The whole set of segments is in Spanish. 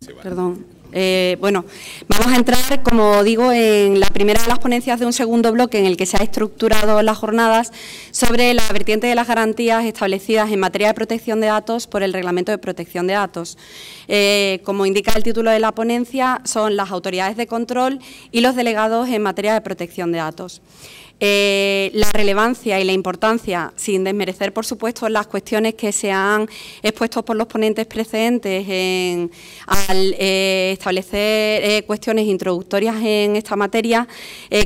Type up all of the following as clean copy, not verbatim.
Sí, vale. Perdón. Bueno, vamos a entrar, como digo, en la primera de las ponencias de un segundo bloque en el que se ha estructurado las jornadas sobre la vertiente de las garantías establecidas en materia de protección de datos por el Reglamento de Protección de Datos. Como indica el título de la ponencia, son las autoridades de control y los delegados en materia de protección de datos. La relevancia y la importancia, sin desmerecer, por supuesto, las cuestiones que se han expuesto por los ponentes precedentes al establecer cuestiones introductorias en esta materia,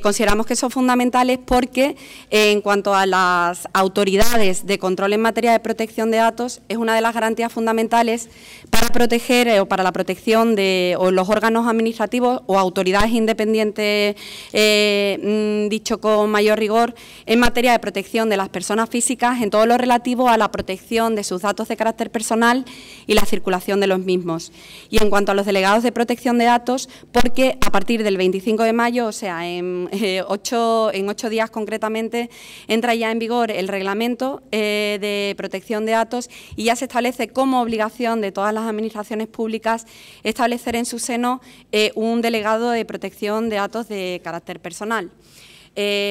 consideramos que son fundamentales porque, en cuanto a las autoridades de control en materia de protección de datos, es una de las garantías fundamentales para proteger o para la protección de los órganos administrativos o autoridades independientes, dicho con mayor rigor, en materia de protección de las personas físicas en todo lo relativo a la protección de sus datos de carácter personal y la circulación de los mismos. Y en cuanto a los delegados de protección de datos, porque a partir del 25 de mayo, o sea, en 8 días concretamente, entra ya en vigor el Reglamento de Protección de Datos y ya se establece como obligación de todas las administraciones públicas establecer en su seno un delegado de protección de datos de carácter personal.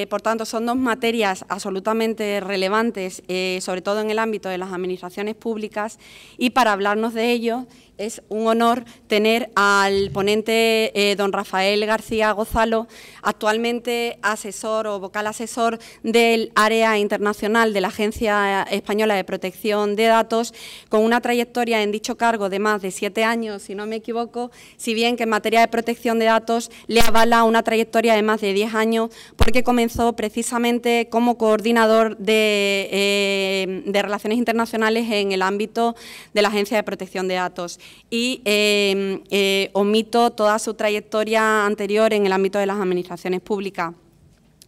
Por tanto, son dos materias absolutamente relevantes, sobre todo en el ámbito de las administraciones públicas, y para hablarnos de ello es un honor tener al ponente don Rafael García Gozalo, actualmente asesor o vocal asesor del área internacional de la Agencia Española de Protección de Datos, con una trayectoria en dicho cargo de más de 7 años, si no me equivoco, si bien que en materia de protección de datos le avala una trayectoria de más de 10 años, porque comenzó precisamente como coordinador de Relaciones Internacionales en el ámbito de la Agencia de Protección de Datos. Y omito toda su trayectoria anterior en el ámbito de las administraciones públicas.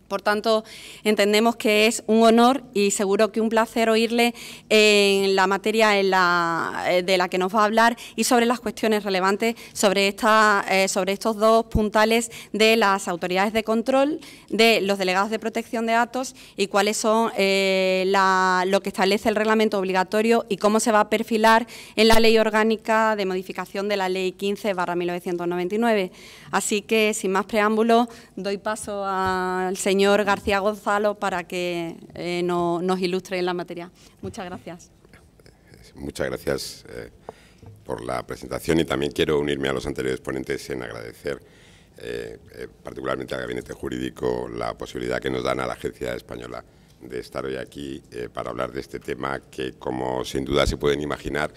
Por tanto, entendemos que es un honor y seguro que un placer oírle en la materia de la que nos va a hablar y sobre las cuestiones relevantes sobre estos dos puntales de las autoridades de control, de los delegados de protección de datos y cuáles son lo que establece el reglamento obligatorio y cómo se va a perfilar en la Ley Orgánica de modificación de la Ley 15/1999. Así que, sin más preámbulos, doy paso al señor García Gozalo para que nos ilustre en la materia. Muchas gracias. Muchas gracias por la presentación y también quiero unirme a los anteriores ponentes en agradecer particularmente al Gabinete Jurídico la posibilidad que nos dan a la Agencia Española de estar hoy aquí para hablar de este tema que, como sin duda se pueden imaginar,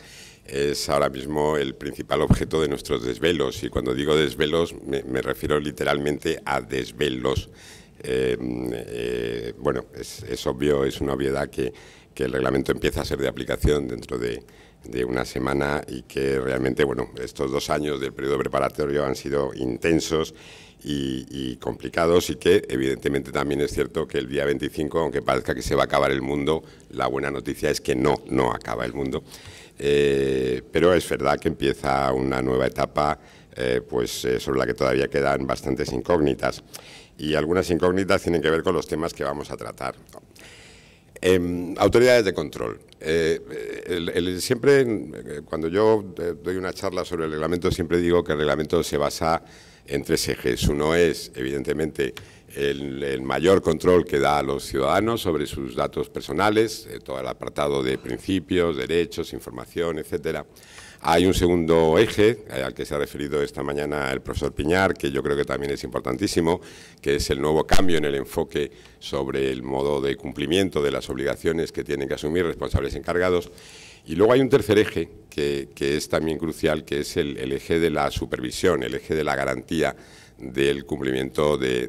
es ahora mismo el principal objeto de nuestros desvelos. Y cuando digo desvelos me refiero literalmente a desvelos. Bueno, es obvio, es una obviedad que el reglamento empieza a ser de aplicación dentro de una semana y que realmente, bueno, estos 2 años del periodo preparatorio han sido intensos y complicados y que evidentemente también es cierto que el día 25, aunque parezca que se va a acabar el mundo, la buena noticia es que no acaba el mundo. Pero es verdad que empieza una nueva etapa sobre la que todavía quedan bastantes incógnitas. Y algunas incógnitas tienen que ver con los temas que vamos a tratar. Autoridades de control. Siempre, cuando yo doy una charla sobre el reglamento, siempre digo que el reglamento se basa en 3 ejes. Uno es, evidentemente, el mayor control que da a los ciudadanos sobre sus datos personales, todo el apartado de principios, derechos, información, etcétera. Hay un segundo eje, al que se ha referido esta mañana el profesor Piñar, que yo creo que también es importantísimo, que es el nuevo cambio en el enfoque sobre el modo de cumplimiento de las obligaciones que tienen que asumir responsables encargados. Y luego hay un tercer eje, que es también crucial, que es el eje de la supervisión, el eje de la garantía del cumplimiento de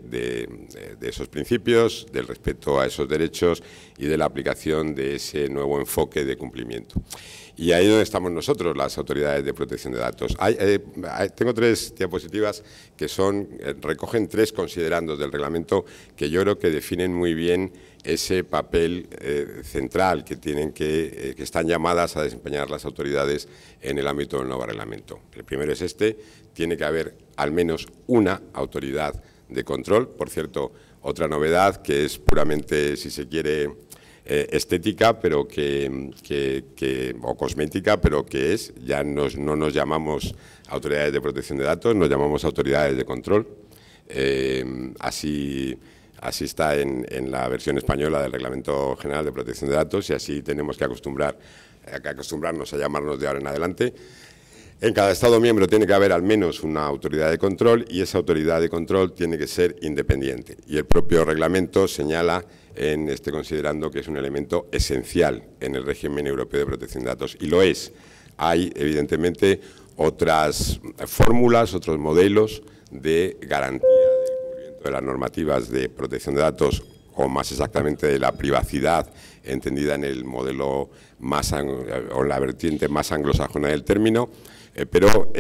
esos principios, del respeto a esos derechos y de la aplicación de ese nuevo enfoque de cumplimiento. Y ahí es donde estamos nosotros, las autoridades de protección de datos. Tengo 3 diapositivas que recogen 3 considerandos del reglamento que yo creo que definen muy bien ese papel central que están llamadas a desempeñar las autoridades en el ámbito del nuevo reglamento. El primero es tiene que haber al menos una autoridad de control. Por cierto, otra novedad que es puramente, si se quiere, estética, pero o cosmética, pero que ya no nos llamamos autoridades de protección de datos, nos llamamos autoridades de control. Así está en la versión española del Reglamento General de Protección de Datos, y así tenemos que acostumbrarnos a llamarnos de ahora en adelante. En cada Estado miembro tiene que haber al menos una autoridad de control, y esa autoridad de control tiene que ser independiente. Y el propio reglamento señala en este considerando que es un elemento esencial en el régimen europeo de protección de datos, y lo es. Hay, evidentemente, otras fórmulas, otros modelos de garantía del cumplimiento de las normativas de protección de datos, o más exactamente de la privacidad, entendida en el modelo o la vertiente más anglosajona del término, pero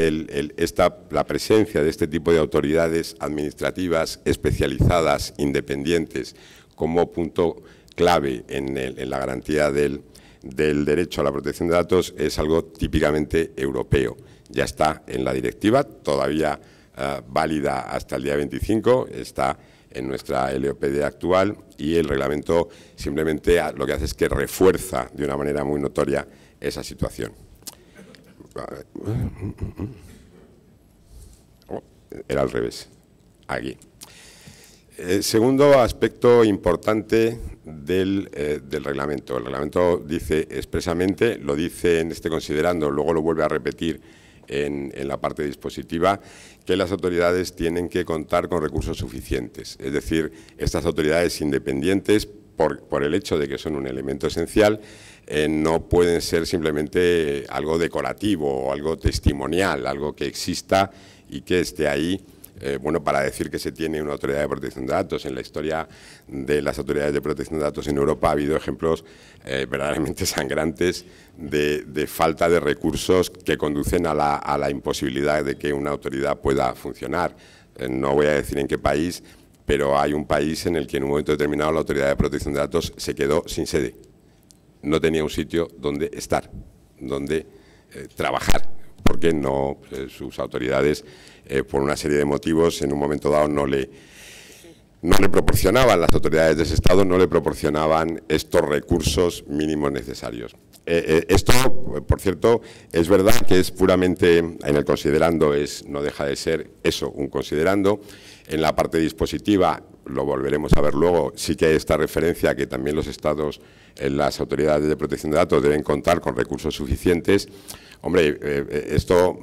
la presencia de este tipo de autoridades administrativas especializadas, independientes, como punto clave en la garantía del derecho a la protección de datos, es algo típicamente europeo. Ya está en la directiva, todavía válida hasta el día 25, está en nuestra LOPD actual, y el reglamento simplemente lo que hace es que refuerza de una manera muy notoria esa situación. Era al revés, aquí. Segundo aspecto importante del reglamento. El reglamento dice expresamente, lo dice en este considerando, luego lo vuelve a repetir en la parte dispositiva, que las autoridades tienen que contar con recursos suficientes. Es decir, estas autoridades independientes, por el hecho de que son un elemento esencial, no pueden ser simplemente algo decorativo o algo testimonial, algo que exista y que esté ahí. Bueno, para decir que se tiene una autoridad de protección de datos. En la historia de las autoridades de protección de datos en Europa ha habido ejemplos verdaderamente sangrantes de falta de recursos que conducen a la imposibilidad de que una autoridad pueda funcionar. No voy a decir en qué país, pero hay un país en el que en un momento determinado la autoridad de protección de datos se quedó sin sede. No tenía un sitio donde estar, donde trabajar, porque sus autoridades, por una serie de motivos, en un momento dado no le proporcionaban, las autoridades de ese Estado no le proporcionaban estos recursos mínimos necesarios. Esto, por cierto, es verdad que es puramente, en el considerando no deja de ser eso, un considerando. En la parte dispositiva, lo volveremos a ver luego, sí que hay esta referencia a que también los Estados, las autoridades de protección de datos deben contar con recursos suficientes. Hombre, esto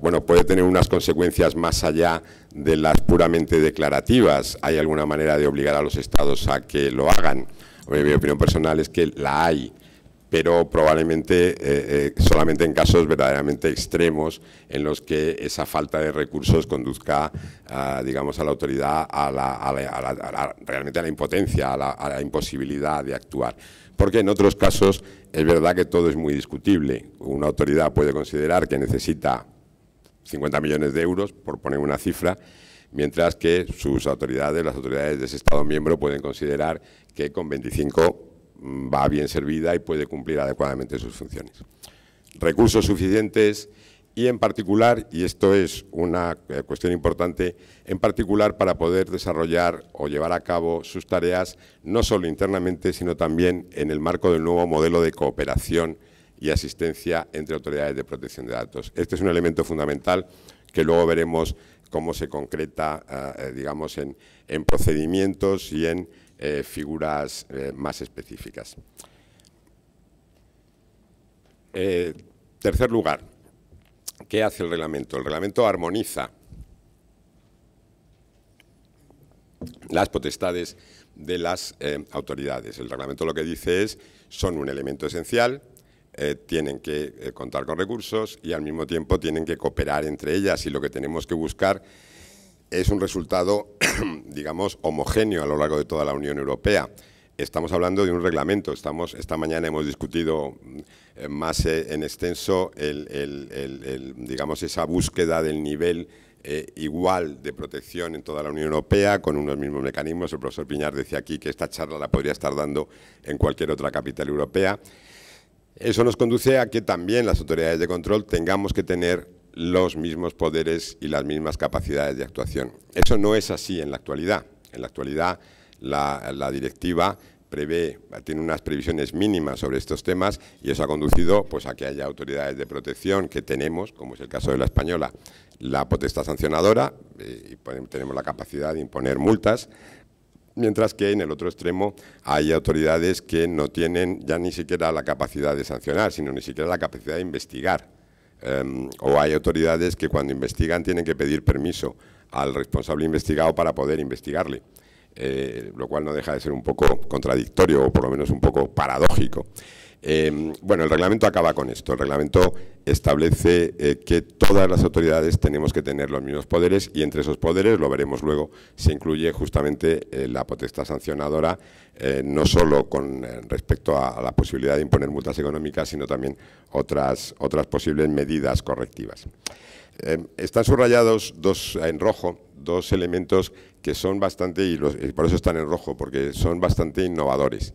bueno, puede tener unas consecuencias más allá de las puramente declarativas. ¿Hay alguna manera de obligar a los Estados a que lo hagan? Hombre, mi opinión personal es que la hay, pero probablemente solamente en casos verdaderamente extremos en los que esa falta de recursos conduzca, digamos, a la autoridad realmente a la impotencia, a la imposibilidad de actuar. Porque en otros casos es verdad que todo es muy discutible. Una autoridad puede considerar que necesita 50 millones de euros, por poner una cifra, mientras que las autoridades de ese Estado miembro pueden considerar que con 25 va bien servida y puede cumplir adecuadamente sus funciones. Recursos suficientes y en particular, y esto es una cuestión importante, en particular para poder desarrollar o llevar a cabo sus tareas no solo internamente, sino también en el marco del nuevo modelo de cooperación y asistencia entre autoridades de protección de datos. Este es un elemento fundamental que luego veremos cómo se concreta, digamos, en procedimientos y en figuras más específicas. Tercer lugar, ¿qué hace el reglamento? El reglamento armoniza las potestades de las autoridades. El reglamento lo que dice son un elemento esencial, tienen que contar con recursos y al mismo tiempo tienen que cooperar entre ellas, y lo que tenemos que buscar es un resultado, digamos, homogéneo a lo largo de toda la Unión Europea. Estamos hablando de un reglamento. Esta mañana hemos discutido más en extenso digamos, esa búsqueda del nivel igual de protección en toda la Unión Europea, con unos mismos mecanismos. El profesor Piñar decía aquí que esta charla la podría estar dando en cualquier otra capital europea. Eso nos conduce a que también las autoridades de control tengamos que tener los mismos poderes y las mismas capacidades de actuación. Eso no es así en la actualidad. En la actualidad, la directiva tiene unas previsiones mínimas sobre estos temas y eso ha conducido pues, a que haya autoridades de protección que tenemos, como es el caso de la española, la potestad sancionadora y tenemos la capacidad de imponer multas, mientras que en el otro extremo hay autoridades que no tienen ya ni siquiera la capacidad de sancionar, sino ni siquiera la capacidad de investigar. O hay autoridades que cuando investigan tienen que pedir permiso al responsable investigado para poder investigarle. Lo cual no deja de ser un poco contradictorio o por lo menos un poco paradójico. Bueno, el reglamento acaba con esto. El reglamento establece que todas las autoridades tenemos que tener los mismos poderes y entre esos poderes, lo veremos luego, se incluye justamente la potestad sancionadora, no solo con respecto a la posibilidad de imponer multas económicas, sino también otras posibles medidas correctivas. Están subrayados en rojo dos elementos que son bastante, y por eso están en rojo, porque son bastante innovadores.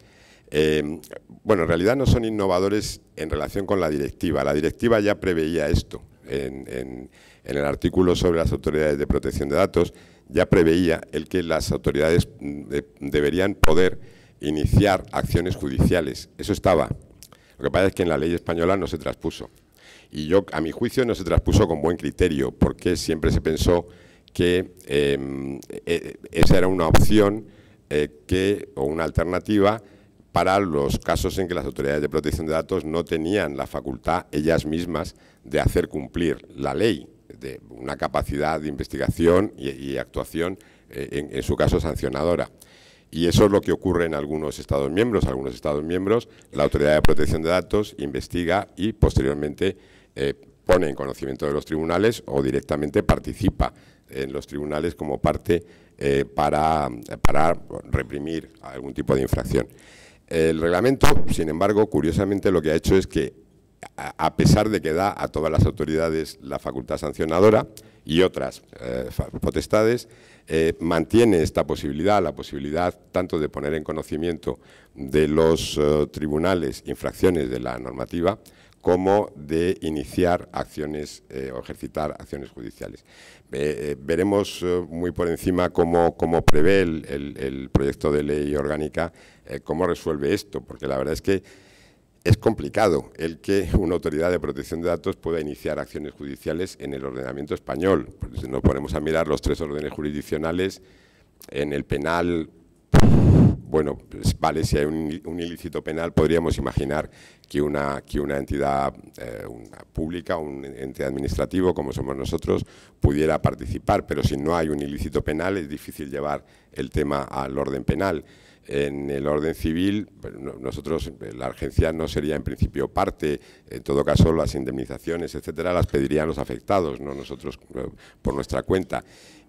Bueno, en realidad no son innovadores en relación con la directiva. La directiva ya preveía esto. En el artículo sobre las autoridades de protección de datos ya preveía el que las autoridades deberían poder iniciar acciones judiciales. Eso estaba. Lo que pasa es que en la ley española no se traspuso. Y a mi juicio, no se traspuso con buen criterio, porque siempre se pensó que esa era una opción o una alternativa para los casos en que las autoridades de protección de datos no tenían la facultad ellas mismas de hacer cumplir la ley, de una capacidad de investigación y actuación, en su caso sancionadora. Y eso es lo que ocurre en algunos Estados miembros. Algunos Estados miembros, la autoridad de protección de datos investiga y posteriormente pone en conocimiento de los tribunales o directamente participa en los tribunales como parte para reprimir algún tipo de infracción. El reglamento, sin embargo, curiosamente lo que ha hecho es que, a pesar de que da a todas las autoridades la facultad sancionadora y otras potestades, mantiene esta posibilidad, la posibilidad tanto de poner en conocimiento de los tribunales infracciones de la normativa, como de iniciar acciones o ejercitar acciones judiciales. Veremos muy por encima cómo prevé el proyecto de ley orgánica, cómo resuelve esto, porque la verdad es que es complicado el que una autoridad de protección de datos pueda iniciar acciones judiciales en el ordenamiento español. Pues si nos ponemos a mirar los tres órdenes jurisdiccionales, en el penal, bueno, pues vale, si hay un ilícito penal, podríamos imaginar que una entidad pública, un ente administrativo como somos nosotros, pudiera participar, pero si no hay un ilícito penal es difícil llevar el tema al orden penal. En el orden civil, nosotros, la agencia no sería en principio parte, en todo caso las indemnizaciones, etcétera, las pedirían los afectados, no nosotros por nuestra cuenta.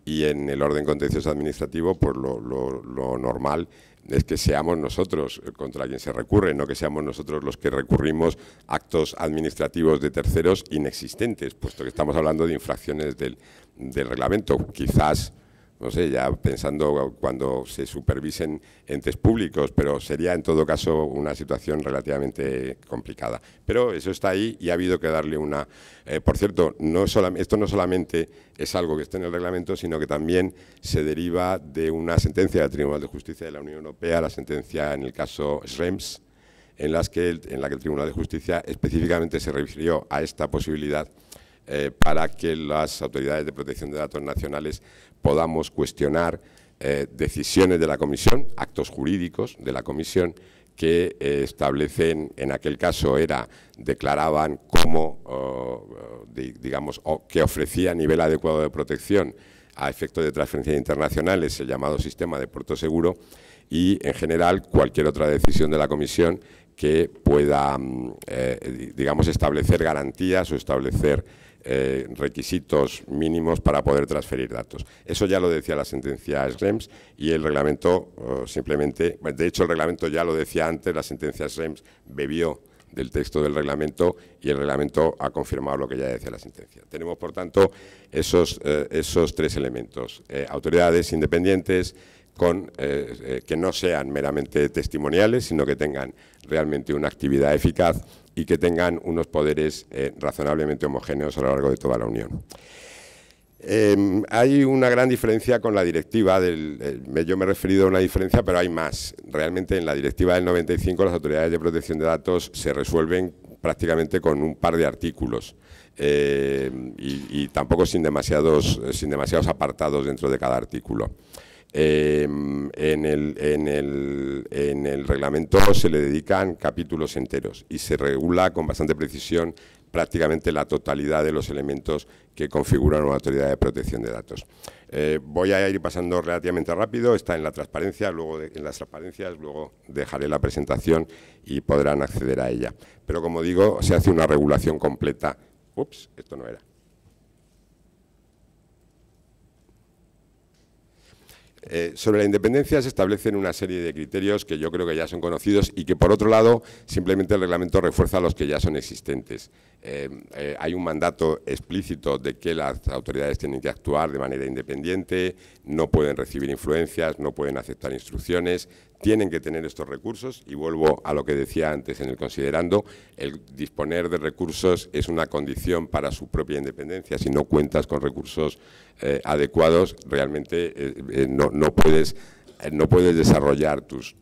Y en el orden contencioso administrativo, pues lo normal es que seamos nosotros contra quien se recurre, no que seamos nosotros los que recurrimos actos administrativos de terceros inexistentes, puesto que estamos hablando de infracciones del reglamento. Quizás, no sé, ya pensando cuando se supervisen entes públicos, pero sería en todo caso una situación relativamente complicada. Pero eso está ahí y ha habido que darle una... por cierto, esto no solamente es algo que está en el reglamento, sino que también se deriva de una sentencia del Tribunal de Justicia de la Unión Europea, la sentencia en el caso Schrems, en la que el Tribunal de Justicia específicamente se refirió a esta posibilidad para que las autoridades de protección de datos nacionales podamos cuestionar decisiones de la Comisión, actos jurídicos de la Comisión que establecen, en aquel caso declaraban como, digamos, que ofrecía nivel adecuado de protección a efectos de transferencias internacionales, el llamado sistema de puerto seguro, y en general cualquier otra decisión de la Comisión que pueda, digamos, establecer garantías o establecer requisitos mínimos para poder transferir datos. Eso ya lo decía la sentencia Schrems y el reglamento simplemente, de hecho el reglamento ya lo decía antes, la sentencia Schrems bebió del texto del reglamento y el reglamento ha confirmado lo que ya decía la sentencia. Tenemos, por tanto, esos tres elementos. Autoridades independientes que no sean meramente testimoniales, sino que tengan realmente una actividad eficaz y que tengan unos poderes razonablemente homogéneos a lo largo de toda la Unión. Hay una gran diferencia con la directiva, yo me he referido a una diferencia, pero hay más. Realmente en la directiva del 95 las autoridades de protección de datos se resuelven prácticamente con un par de artículos y tampoco sin demasiados apartados dentro de cada artículo. En el reglamento se le dedican capítulos enteros y se regula con bastante precisión prácticamente la totalidad de los elementos que configuran una autoridad de protección de datos. Voy a ir pasando relativamente rápido, está en la transparencia, en las transparencias, luego dejaré la presentación y podrán acceder a ella. Pero como digo, se hace una regulación completa. Ups, esto no era. Sobre la independencia se establecen una serie de criterios que yo creo que ya son conocidos y que, por otro lado, simplemente el reglamento refuerza los que ya son existentes. Hay un mandato explícito de que las autoridades tienen que actuar de manera independiente, no pueden recibir influencias, no pueden aceptar instrucciones, tienen que tener estos recursos y vuelvo a lo que decía antes en el considerando, el disponer de recursos es una condición para su propia independencia. Si no cuentas con recursos adecuados, realmente no puedes desarrollar tus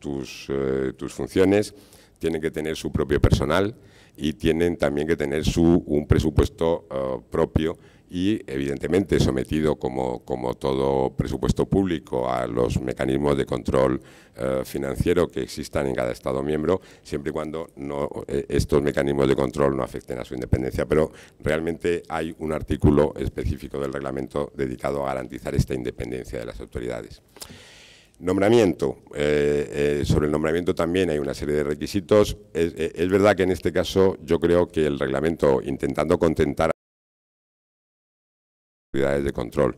funciones. Tienen que tener su propio personal y tienen también que tener un presupuesto propio y, evidentemente, sometido, como todo presupuesto público, a los mecanismos de control financiero que existan en cada Estado miembro, siempre y cuando estos mecanismos de control no afecten a su independencia. Pero realmente hay un artículo específico del reglamento dedicado a garantizar esta independencia de las autoridades. Nombramiento. Sobre el nombramiento también hay una serie de requisitos. Es verdad que en este caso yo creo que el reglamento, intentando contentar a las autoridades de control,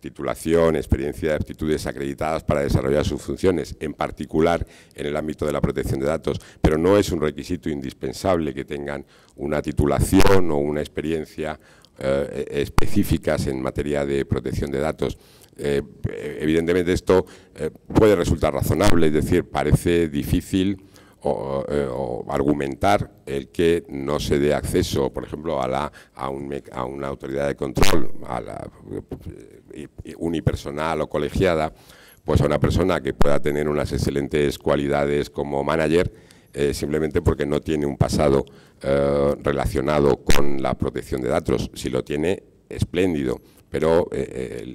titulación, experiencia, aptitudes acreditadas para desarrollar sus funciones, en particular en el ámbito de la protección de datos, pero no es un requisito indispensable que tengan una titulación o una experiencia específicas en materia de protección de datos. Evidentemente esto puede resultar razonable, es decir, parece difícil o argumentar el que no se dé acceso, por ejemplo, a una autoridad de control, unipersonal o colegiada, pues a una persona que pueda tener unas excelentes cualidades como manager, simplemente porque no tiene un pasado relacionado con la protección de datos. Si lo tiene, espléndido, pero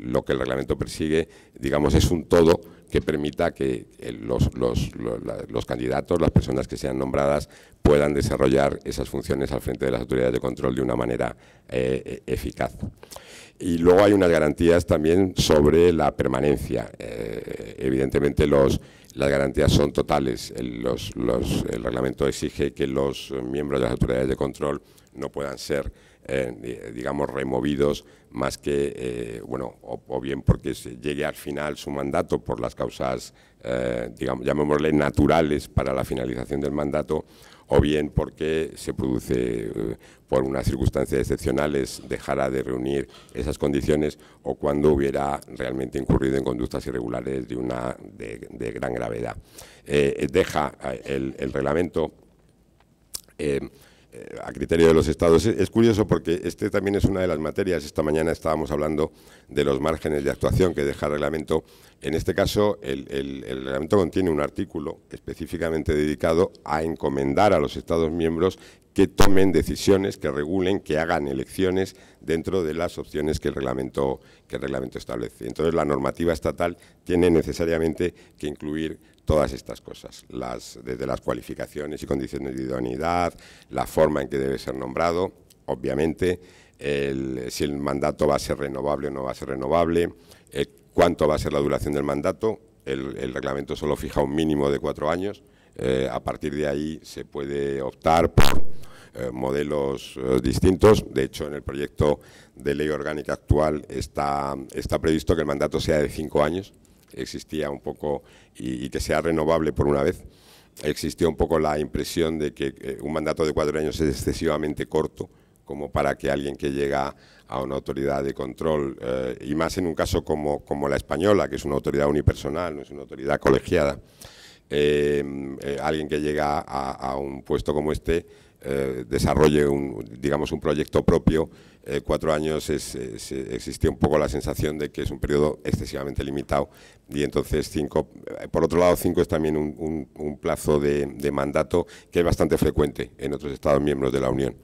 lo que el reglamento persigue, digamos, es un todo que permita que los candidatos, las personas que sean nombradas, puedan desarrollar esas funciones al frente de las autoridades de control de una manera eficaz. Y luego hay unas garantías también sobre la permanencia. Evidentemente las garantías son totales. El reglamento exige que los miembros de las autoridades de control no puedan ser, digamos, removidos más que, bueno, o bien porque llegue al final su mandato por las causas, digamos, llamémosle naturales para la finalización del mandato, o bien porque se produce, por unas circunstancias excepcionales, dejara de reunir esas condiciones o cuando hubiera realmente incurrido en conductas irregulares de gran gravedad. Deja el reglamento a criterio de los Estados. Es curioso porque este también es una de las materias. Esta mañana estábamos hablando de los márgenes de actuación que deja el reglamento. En este caso, el reglamento contiene un artículo específicamente dedicado a encomendar a los Estados miembros que tomen decisiones, que regulen, que hagan elecciones dentro de las opciones que el reglamento establece. Entonces, la normativa estatal tiene necesariamente que incluir todas estas cosas, desde las cualificaciones y condiciones de idoneidad, la forma en que debe ser nombrado, obviamente, si el mandato va a ser renovable o no va a ser renovable, cuánto va a ser la duración del mandato. El reglamento solo fija un mínimo de 4 años. A partir de ahí se puede optar por modelos distintos. De hecho, en el proyecto de ley orgánica actual está previsto que el mandato sea de 5 años. Existía un poco, y que sea renovable por una vez. Existía un poco la impresión de que un mandato de 4 años es excesivamente corto, como para que alguien que llega a una autoridad de control, y más en un caso como la española, que es una autoridad unipersonal, no es una autoridad colegiada, alguien que llega a un puesto como este, desarrolle digamos, un proyecto propio. 4 años existe un poco la sensación de que es un periodo excesivamente limitado, y entonces 5, por otro lado, 5 es también un plazo de mandato que es bastante frecuente en otros Estados miembros de la Unión.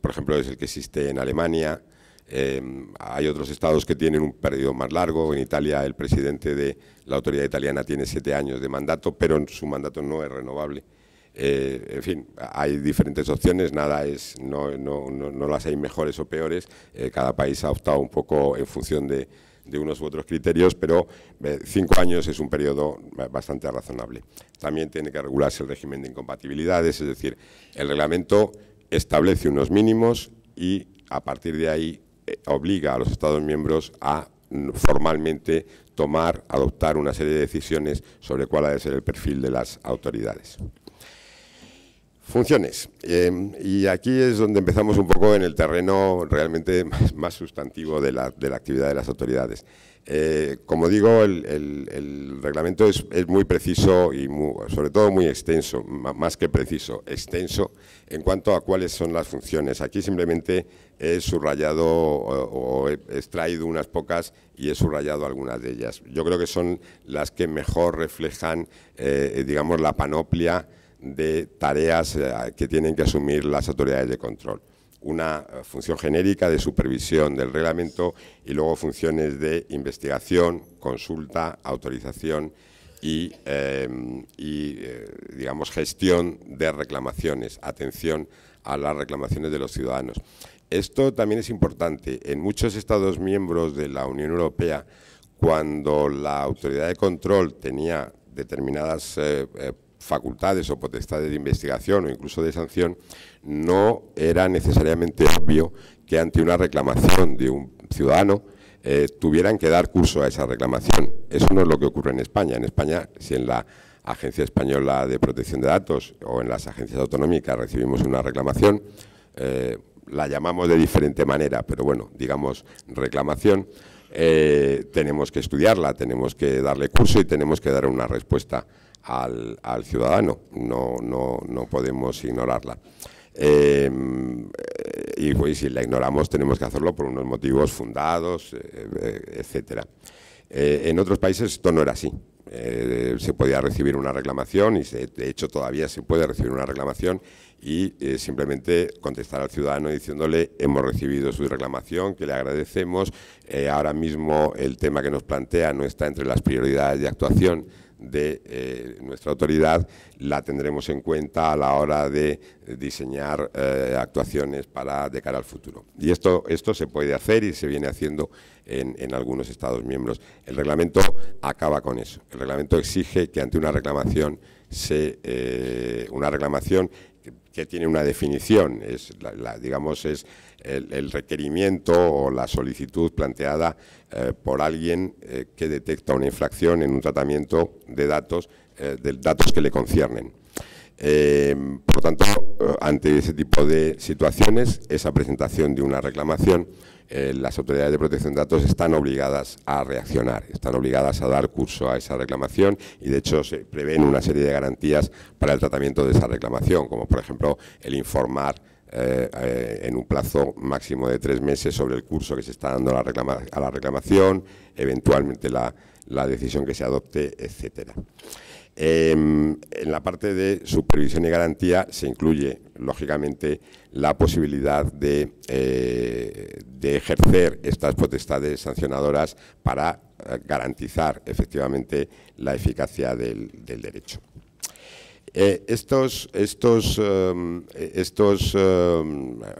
Por ejemplo, es el que existe en Alemania. Hay otros estados que tienen un periodo más largo. En Italia, el presidente de la autoridad italiana tiene 7 años de mandato, pero su mandato no es renovable. En fin, hay diferentes opciones, no las hay mejores o peores. Cada país ha optado un poco en función de unos u otros criterios, pero 5 años es un periodo bastante razonable. También tiene que regularse el régimen de incompatibilidades, es decir, el reglamento establece unos mínimos y a partir de ahí obliga a los Estados miembros a formalmente adoptar una serie de decisiones sobre cuál ha de ser el perfil de las autoridades. Funciones. Y aquí es donde empezamos un poco en el terreno realmente más sustantivo de la actividad de las autoridades. Como digo, el reglamento es muy preciso y sobre todo muy extenso, más que preciso, extenso en cuanto a cuáles son las funciones. Aquí simplemente he subrayado o he extraído unas pocas y he subrayado algunas de ellas. Yo creo que son las que mejor reflejan, digamos, la panoplia de tareas que tienen que asumir las autoridades de control. Una función genérica de supervisión del reglamento y luego funciones de investigación, consulta, autorización y digamos, gestión de reclamaciones, atención a las reclamaciones de los ciudadanos. Esto también es importante. En muchos Estados miembros de la Unión Europea, cuando la autoridad de control tenía determinadas facultades o potestades de investigación o incluso de sanción, no era necesariamente obvio que ante una reclamación de un ciudadano tuvieran que dar curso a esa reclamación. Eso no es lo que ocurre en España. En España, si en la Agencia Española de Protección de Datos o en las agencias autonómicas recibimos una reclamación, la llamamos de diferente manera, pero bueno, digamos reclamación, tenemos que estudiarla, tenemos que darle curso y tenemos que dar una respuesta al ciudadano, no podemos ignorarla. Y pues, si la ignoramos tenemos que hacerlo por unos motivos fundados, etcétera. En otros países esto no era así. Se podía recibir una reclamación y de hecho todavía se puede recibir una reclamación y simplemente contestar al ciudadano diciéndole: hemos recibido su reclamación, que le agradecemos, ahora mismo el tema que nos plantea no está entre las prioridades de actuación de nuestra autoridad, la tendremos en cuenta a la hora de diseñar actuaciones de cara al futuro. Y esto se puede hacer y se viene haciendo en algunos Estados miembros. El reglamento acaba con eso. El reglamento exige que ante una reclamación que tiene una definición, digamos, es el requerimiento o la solicitud planteada por alguien que detecta una infracción en un tratamiento de datos que le conciernen. Por lo tanto, ante ese tipo de situaciones, esa presentación de una reclamación, las autoridades de protección de datos están obligadas a reaccionar, están obligadas a dar curso a esa reclamación y, de hecho, se prevén una serie de garantías para el tratamiento de esa reclamación, como, por ejemplo, el informar en un plazo máximo de 3 meses sobre el curso que se está dando a la reclamación, eventualmente la decisión que se adopte, etcétera. En la parte de supervisión y garantía se incluye, lógicamente, la posibilidad de ejercer estas potestades sancionadoras para garantizar efectivamente la eficacia del derecho. Estos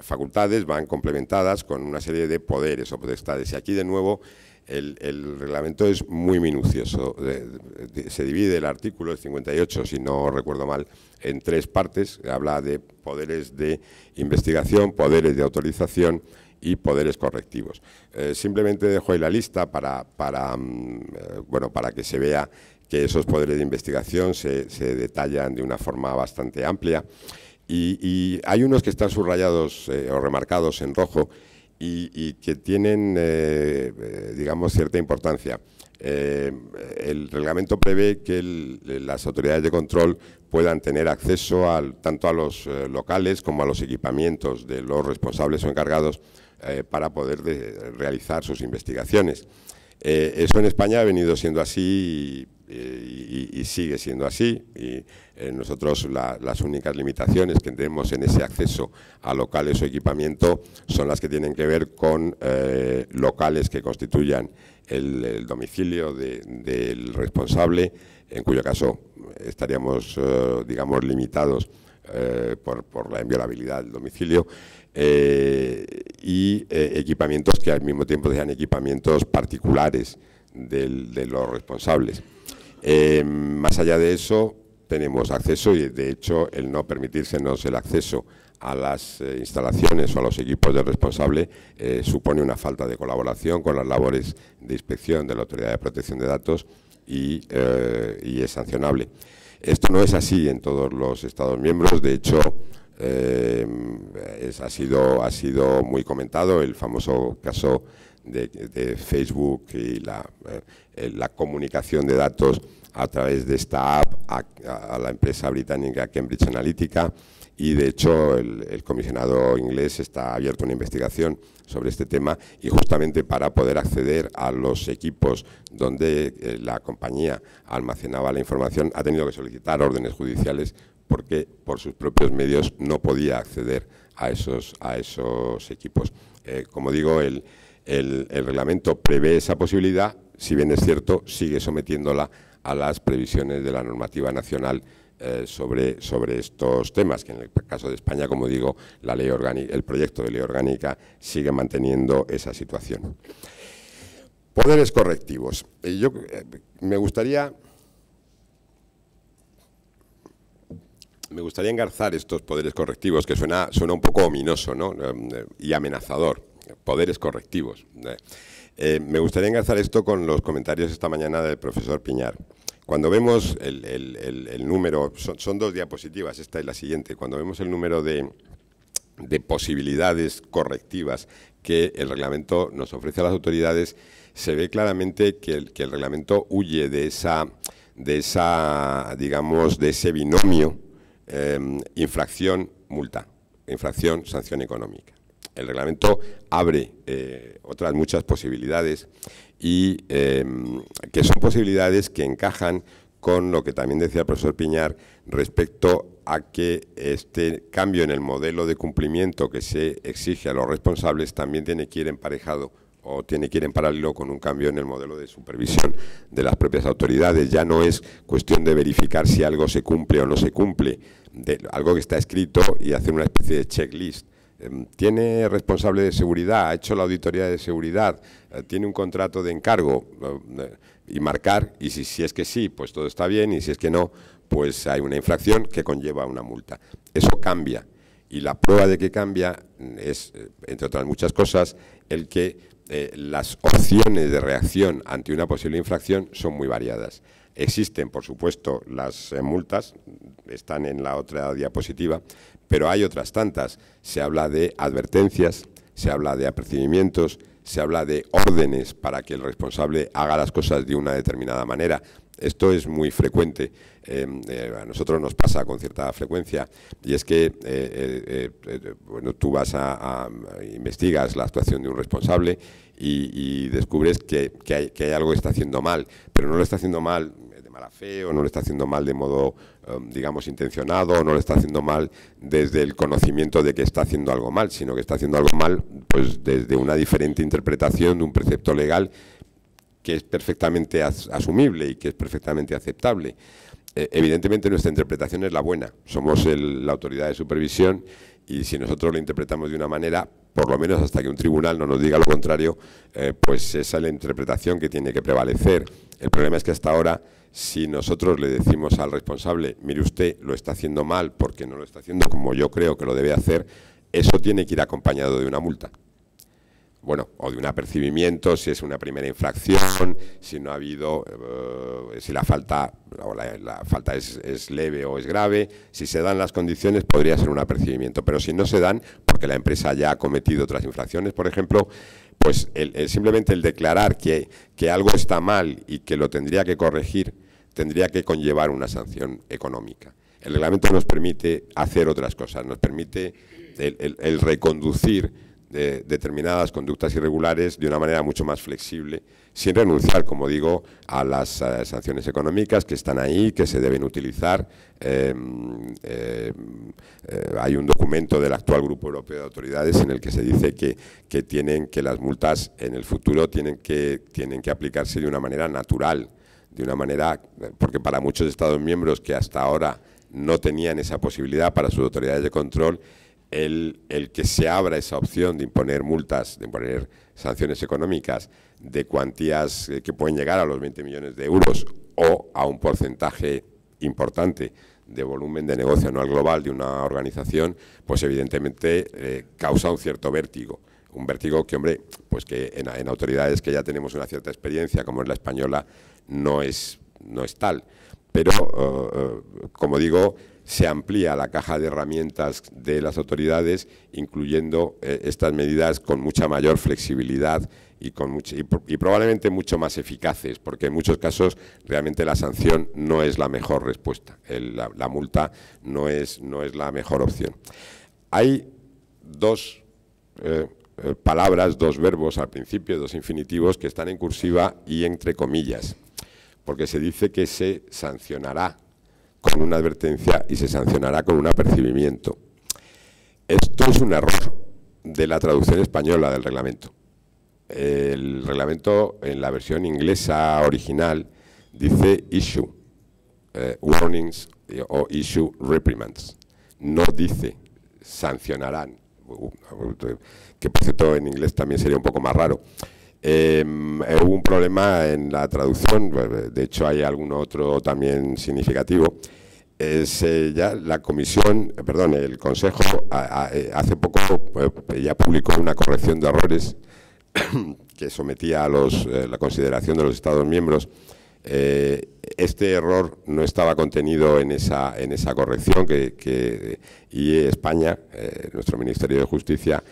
facultades van complementadas con una serie de poderes o potestades, y aquí de nuevo el reglamento es muy minucioso. Se divide el artículo 58, si no recuerdo mal, en 3 partes. Habla de poderes de investigación, poderes de autorización y poderes correctivos. Simplemente dejo ahí la lista para que se vea que esos poderes de investigación se detallan de una forma bastante amplia y hay unos que están subrayados o remarcados en rojo y que tienen, digamos, cierta importancia. El reglamento prevé que las autoridades de control puedan tener acceso tanto a los locales como a los equipamientos de los responsables o encargados para poder realizar sus investigaciones. Eso en España ha venido siendo así y sigue siendo así. Y nosotros las únicas limitaciones que tenemos en ese acceso a locales o equipamiento son las que tienen que ver con locales que constituyan el domicilio del responsable, en cuyo caso estaríamos, digamos, limitados por la inviolabilidad del domicilio, y equipamientos que al mismo tiempo sean equipamientos particulares de los responsables. Más allá de eso, tenemos acceso y, de hecho, el no permitírsenos el acceso a las instalaciones o a los equipos del responsable supone una falta de colaboración con las labores de inspección de la Autoridad de Protección de Datos y es sancionable. Esto no es así en todos los Estados miembros. De hecho, ha sido muy comentado el famoso caso de Facebook y la comunicación de datos a través de esta app a la empresa británica Cambridge Analytica, y de hecho el comisionado inglés está abierto a una investigación sobre este tema, y justamente para poder acceder a los equipos donde la compañía almacenaba la información ha tenido que solicitar órdenes judiciales porque por sus propios medios no podía acceder a esos equipos. Como digo, el reglamento prevé esa posibilidad, si bien es cierto, sigue sometiéndola a las previsiones de la normativa nacional sobre estos temas, que en el caso de España, como digo, la ley orgánica, el proyecto de ley orgánica sigue manteniendo esa situación. Poderes correctivos. Me gustaría engarzar estos poderes correctivos, que suena un poco ominoso, ¿no? Y amenazador. Poderes correctivos. Me gustaría engarzar esto con los comentarios esta mañana del profesor Piñar. Cuando vemos el número, son dos diapositivas, esta y la siguiente, cuando vemos el número de posibilidades correctivas que el reglamento nos ofrece a las autoridades, se ve claramente que el reglamento huye de ese binomio infracción-multa, infracción-sanción económica. El reglamento abre otras muchas posibilidades y que son posibilidades que encajan con lo que también decía el profesor Piñar respecto a que este cambio en el modelo de cumplimiento que se exige a los responsables también tiene que ir emparejado o tiene que ir en paralelo con un cambio en el modelo de supervisión de las propias autoridades. Ya no es cuestión de verificar si algo se cumple o no se cumple, de algo que está escrito, y hacer una especie de checklist. ¿Tiene responsable de seguridad? ¿Ha hecho la auditoría de seguridad? ¿Tiene un contrato de encargo? Y marcar, y si es que sí, pues todo está bien, y si es que no, pues hay una infracción que conlleva una multa. Eso cambia, y la prueba de que cambia es, entre otras muchas cosas, el que las opciones de reacción ante una posible infracción son muy variadas. Existen, por supuesto, las multas, están en la otra diapositiva, pero hay otras tantas. Se habla de advertencias, se habla de apercibimientos, se habla de órdenes para que el responsable haga las cosas de una determinada manera. Esto es muy frecuente, a nosotros nos pasa con cierta frecuencia, y es que bueno, tú vas investigas la actuación de un responsable y descubres que hay algo que está haciendo mal, pero no lo está haciendo mal de mala fe, o no lo está haciendo mal de modo, digamos, intencionado, o no lo está haciendo mal desde el conocimiento de que está haciendo algo mal, sino que está haciendo algo mal pues desde una diferente interpretación de un precepto legal que es perfectamente asumible y que es perfectamente aceptable. Evidentemente nuestra interpretación es la buena, somos la autoridad de supervisión, y si nosotros lo interpretamos de una manera, por lo menos hasta que un tribunal no nos diga lo contrario, pues esa es la interpretación que tiene que prevalecer. El problema es que hasta ahora, si nosotros le decimos al responsable, mire usted, lo está haciendo mal porque no lo está haciendo como yo creo que lo debe hacer, eso tiene que ir acompañado de una multa. Bueno, o de un apercibimiento, si es una primera infracción, si no ha habido, si la falta es leve o es grave. Si se dan las condiciones, podría ser un apercibimiento, pero si no se dan, porque la empresa ya ha cometido otras infracciones, por ejemplo, pues simplemente el declarar que algo está mal y que lo tendría que corregir, tendría que conllevar una sanción económica. El reglamento nos permite hacer otras cosas, nos permite el reconducir determinadas conductas irregulares de una manera mucho más flexible, sin renunciar, como digo, a las sanciones económicas que están ahí, que se deben utilizar. Hay un documento del actual Grupo Europeo de Autoridades en el que se dice que las multas en el futuro tienen que aplicarse de una manera natural, de una manera, porque para muchos Estados miembros que hasta ahora no tenían esa posibilidad para sus autoridades de control, el que se abra esa opción de imponer multas, de imponer sanciones económicas de cuantías que pueden llegar a los 20 millones de euros o a un porcentaje importante de volumen de negocio anual global de una organización, pues evidentemente causa un cierto vértigo. Un vértigo que, hombre, pues que en autoridades que ya tenemos una cierta experiencia, como es la española, no es tal. Pero, como digo, se amplía la caja de herramientas de las autoridades, incluyendo estas medidas con mucha mayor flexibilidad y probablemente mucho más eficaces, porque en muchos casos realmente la sanción no es la mejor respuesta, la multa no es la mejor opción. Hay dos palabras, dos verbos al principio, dos infinitivos que están en cursiva y entre comillas, porque se dice que se sancionará con una advertencia y se sancionará con un apercibimiento. Esto es un error de la traducción española del reglamento. El reglamento en la versión inglesa original dice issue warnings o issue reprimands. No dice sancionarán, que por cierto en inglés también sería un poco más raro. Hubo un problema en la traducción, de hecho hay alguno otro también significativo. El Consejo hace poco ya publicó una corrección de errores que sometía a la consideración de los Estados miembros. Este error no estaba contenido en esa corrección y España, nuestro Ministerio de Justicia,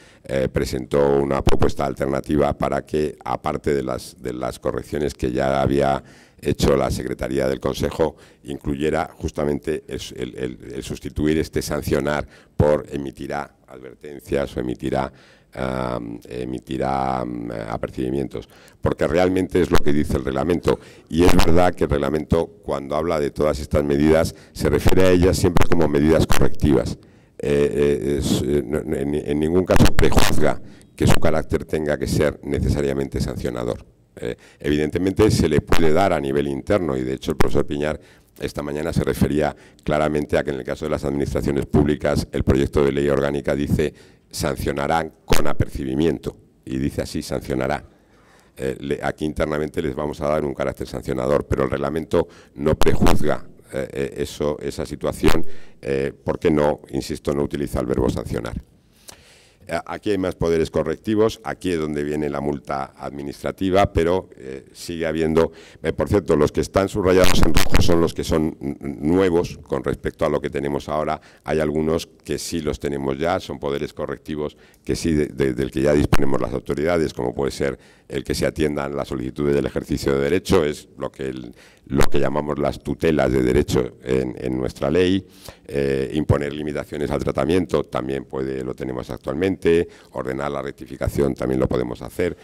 presentó una propuesta alternativa para que, aparte de las correcciones que ya había hecho la Secretaría del Consejo, incluyera justamente el sustituir este sancionar por emitirá advertencias o emitirá apercibimientos, porque realmente es lo que dice el reglamento, y es verdad que el reglamento, cuando habla de todas estas medidas, se refiere a ellas siempre como medidas correctivas. En ningún caso prejuzga que su carácter tenga que ser necesariamente sancionador. Evidentemente se le puede dar a nivel interno, y de hecho el profesor Piñar esta mañana se refería claramente a que en el caso de las administraciones públicas el proyecto de ley orgánica dice sancionarán con apercibimiento, y dice así, sancionará. Aquí internamente les vamos a dar un carácter sancionador, pero el reglamento no prejuzga esa situación, porque no, insisto, no utiliza el verbo sancionar. Aquí hay más poderes correctivos, aquí es donde viene la multa administrativa, pero sigue habiendo, por cierto, los que están subrayados en rojo son los que son nuevos con respecto a lo que tenemos ahora. Hay algunos que sí los tenemos ya, son poderes correctivos que sí del que ya disponemos las autoridades, como puede ser el que se atiendan las solicitudes del ejercicio de derecho, es lo que llamamos las tutelas de derecho en nuestra ley. Imponer limitaciones al tratamiento también lo tenemos actualmente, ordenar la rectificación también lo podemos hacer.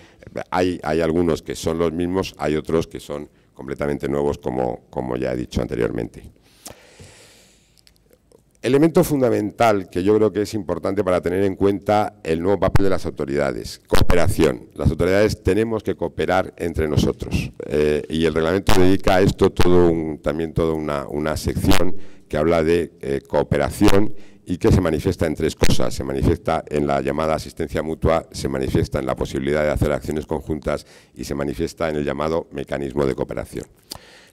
Hay algunos que son los mismos, hay otros que son completamente nuevos, como ya he dicho anteriormente. Elemento fundamental que yo creo que es importante para tener en cuenta el nuevo papel de las autoridades: cooperación. Las autoridades tenemos que cooperar entre nosotros, y el reglamento dedica a esto también toda una sección que habla de cooperación y que se manifiesta en tres cosas. Se manifiesta en la llamada asistencia mutua, se manifiesta en la posibilidad de hacer acciones conjuntas y se manifiesta en el llamado mecanismo de cooperación.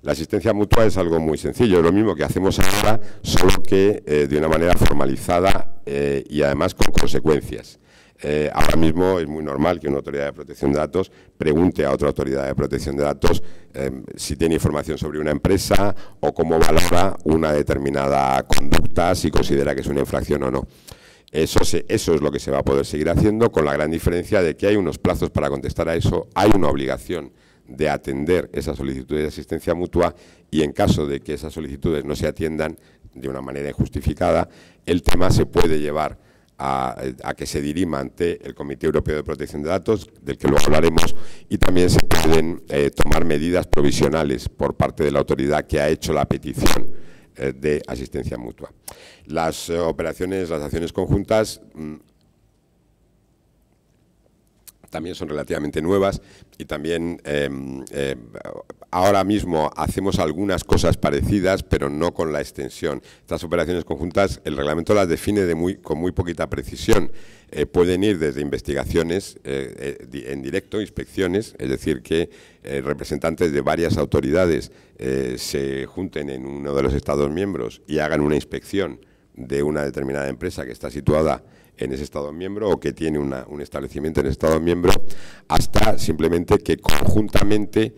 La asistencia mutua es algo muy sencillo, es lo mismo que hacemos ahora, solo que de una manera formalizada y además con consecuencias. Ahora mismo es muy normal que una autoridad de protección de datos pregunte a otra autoridad de protección de datos si tiene información sobre una empresa o cómo valora una determinada conducta, si considera que es una infracción o no. Eso es lo que se va a poder seguir haciendo, con la gran diferencia de que hay unos plazos para contestar a eso, hay una obligación de atender esas solicitudes de asistencia mutua y en caso de que esas solicitudes no se atiendan de una manera injustificada, el tema se puede llevar a que se dirima ante el Comité Europeo de Protección de Datos, del que luego hablaremos, y también se pueden tomar medidas provisionales por parte de la autoridad que ha hecho la petición de asistencia mutua. Las acciones conjuntas también son relativamente nuevas y también ahora mismo hacemos algunas cosas parecidas, pero no con la extensión. Estas operaciones conjuntas, el reglamento las define con muy poquita precisión. Pueden ir desde investigaciones en directo, inspecciones, es decir, que representantes de varias autoridades se junten en uno de los Estados miembros y hagan una inspección de una determinada empresa que está situada en ese Estado miembro o que tiene un establecimiento en ese Estado miembro, hasta simplemente que conjuntamente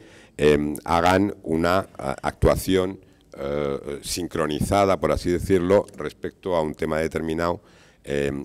hagan una actuación sincronizada, por así decirlo, respecto a un tema determinado,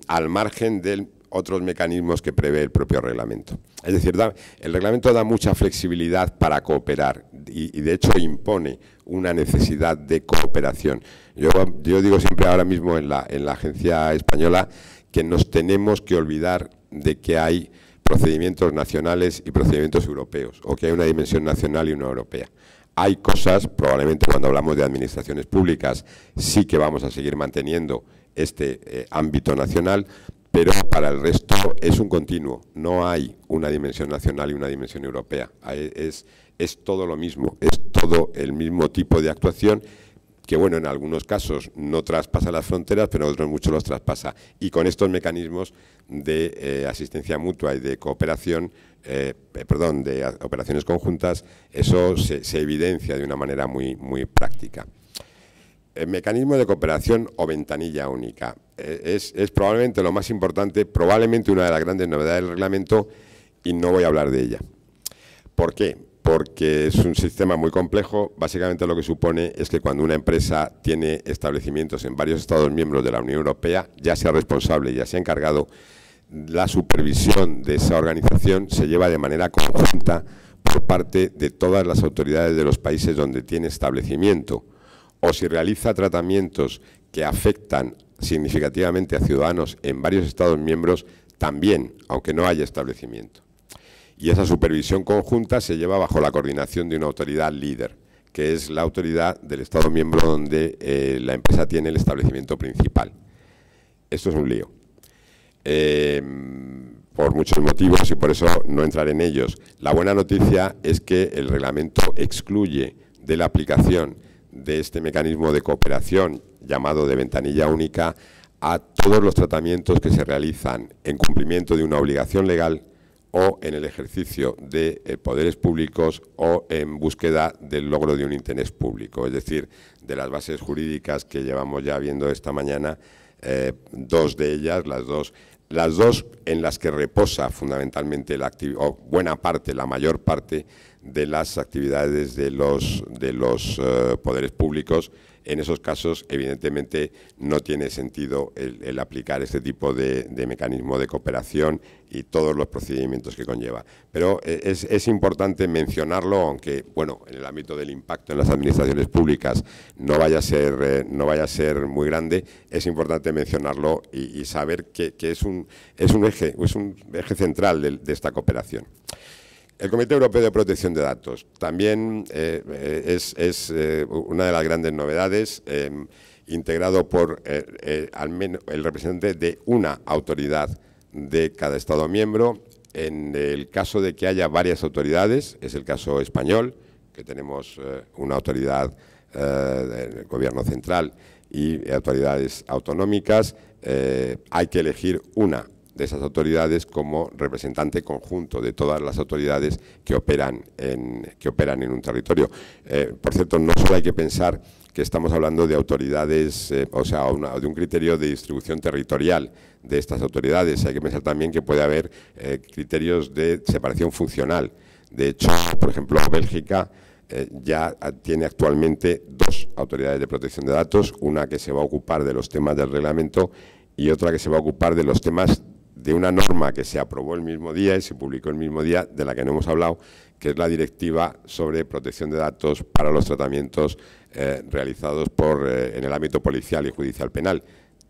al margen de otros mecanismos que prevé el propio reglamento. Es decir, el reglamento da mucha flexibilidad para cooperar y de hecho impone una necesidad de cooperación. Yo digo siempre ahora mismo en la agencia española que nos tenemos que olvidar de que hay procedimientos nacionales y procedimientos europeos, o que hay una dimensión nacional y una europea. Hay cosas, probablemente cuando hablamos de administraciones públicas, sí que vamos a seguir manteniendo este ámbito nacional, pero para el resto es un continuo. No hay una dimensión nacional y una dimensión europea. Es todo lo mismo, es todo el mismo tipo de actuación que, bueno, en algunos casos no traspasa las fronteras, pero en otros muchos los traspasa. Y con estos mecanismos de asistencia mutua y de cooperación, de operaciones conjuntas, eso se evidencia de una manera muy práctica. El mecanismo de cooperación o ventanilla única es probablemente lo más importante, probablemente una de las grandes novedades del reglamento, y no voy a hablar de ella. ¿Por qué? Porque es un sistema muy complejo. Básicamente lo que supone es que cuando una empresa tiene establecimientos en varios Estados miembros de la Unión Europea, ya sea responsable, ya sea encargado, la supervisión de esa organización se lleva de manera conjunta por parte de todas las autoridades de los países donde tiene establecimiento. O si realiza tratamientos que afectan significativamente a ciudadanos en varios Estados miembros, también, aunque no haya establecimiento. Y esa supervisión conjunta se lleva bajo la coordinación de una autoridad líder, que es la autoridad del Estado miembro donde la empresa tiene el establecimiento principal. Esto es un lío, por muchos motivos, y por eso no entraré en ellos. La buena noticia es que el reglamento excluye de la aplicación de este mecanismo de cooperación llamado de ventanilla única a todos los tratamientos que se realizan en cumplimiento de una obligación legal o en el ejercicio de poderes públicos o en búsqueda del logro de un interés público. Es decir, de las bases jurídicas que llevamos ya viendo esta mañana, dos de ellas, las dos en las que reposa fundamentalmente o buena parte, la mayor parte de las actividades de los poderes públicos. En esos casos, evidentemente, no tiene sentido el aplicar este tipo de mecanismo de cooperación y todos los procedimientos que conlleva. Pero es importante mencionarlo, aunque, bueno, en el ámbito del impacto en las administraciones públicas no vaya a ser muy grande. Es importante mencionarlo y saber que es un eje central de esta cooperación. El Comité Europeo de Protección de Datos también es una de las grandes novedades, integrado por al menos el representante de una autoridad de cada Estado miembro. En el caso de que haya varias autoridades, es el caso español, que tenemos una autoridad del Gobierno central y autoridades autonómicas, hay que elegir una de esas autoridades como representante conjunto de todas las autoridades que operan en un territorio. Por cierto, no solo hay que pensar que estamos hablando de autoridades, de un criterio de distribución territorial de estas autoridades. Hay que pensar también que puede haber criterios de separación funcional. De hecho, por ejemplo, Bélgica ya tiene actualmente dos autoridades de protección de datos, una que se va a ocupar de los temas del reglamento y otra que se va a ocupar de los temas de una norma que se aprobó el mismo día y se publicó el mismo día, de la que no hemos hablado, que es la Directiva sobre protección de datos para los tratamientos realizados en el ámbito policial y judicial penal.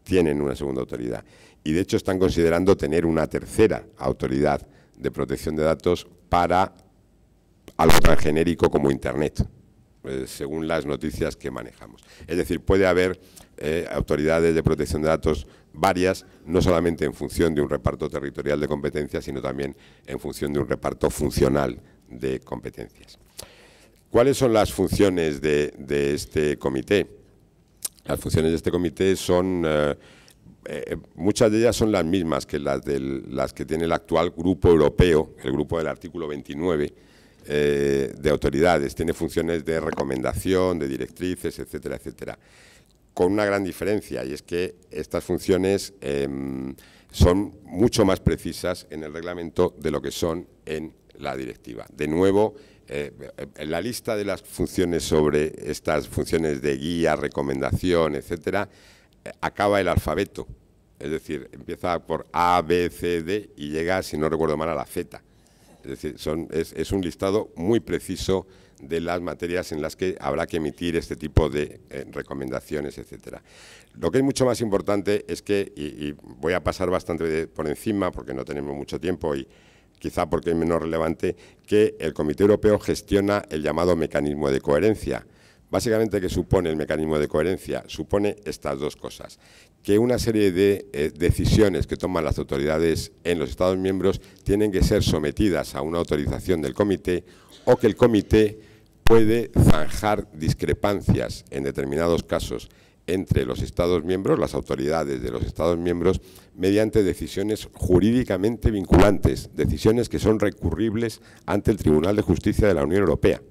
Tienen una segunda autoridad. Y, de hecho, están considerando tener una tercera autoridad de protección de datos para algo tan genérico como Internet, según las noticias que manejamos. Es decir, puede haber autoridades de protección de datos varias, no solamente en función de un reparto territorial de competencias, sino también en función de un reparto funcional de competencias. ¿Cuáles son las funciones de este comité? Las funciones de este comité son, muchas de ellas son las mismas que las que tiene el actual Grupo Europeo, el grupo del artículo 29, de autoridades. Tiene funciones de recomendación, de directrices, etcétera, etcétera. Con una gran diferencia, y es que estas funciones son mucho más precisas en el reglamento de lo que son en la directiva. De nuevo, en la lista de las funciones sobre estas funciones de guía, recomendación, etcétera, acaba el alfabeto. Es decir, empieza por A, B, C, D y llega, si no recuerdo mal, a la Z. Es decir, es un listado muy preciso de las materias en las que habrá que emitir este tipo de recomendaciones, etcétera. Lo que es mucho más importante es que, y voy a pasar bastante por encima porque no tenemos mucho tiempo y quizá porque es menos relevante, que el Comité Europeo gestiona el llamado mecanismo de coherencia. Básicamente, ¿qué supone el mecanismo de coherencia? Supone estas dos cosas: que una serie de decisiones que toman las autoridades en los Estados miembros tienen que ser sometidas a una autorización del comité, o que el comité puede zanjar discrepancias en determinados casos entre los Estados miembros, las autoridades de los Estados miembros, mediante decisiones jurídicamente vinculantes, decisiones que son recurribles ante el Tribunal de Justicia de la Unión Europea.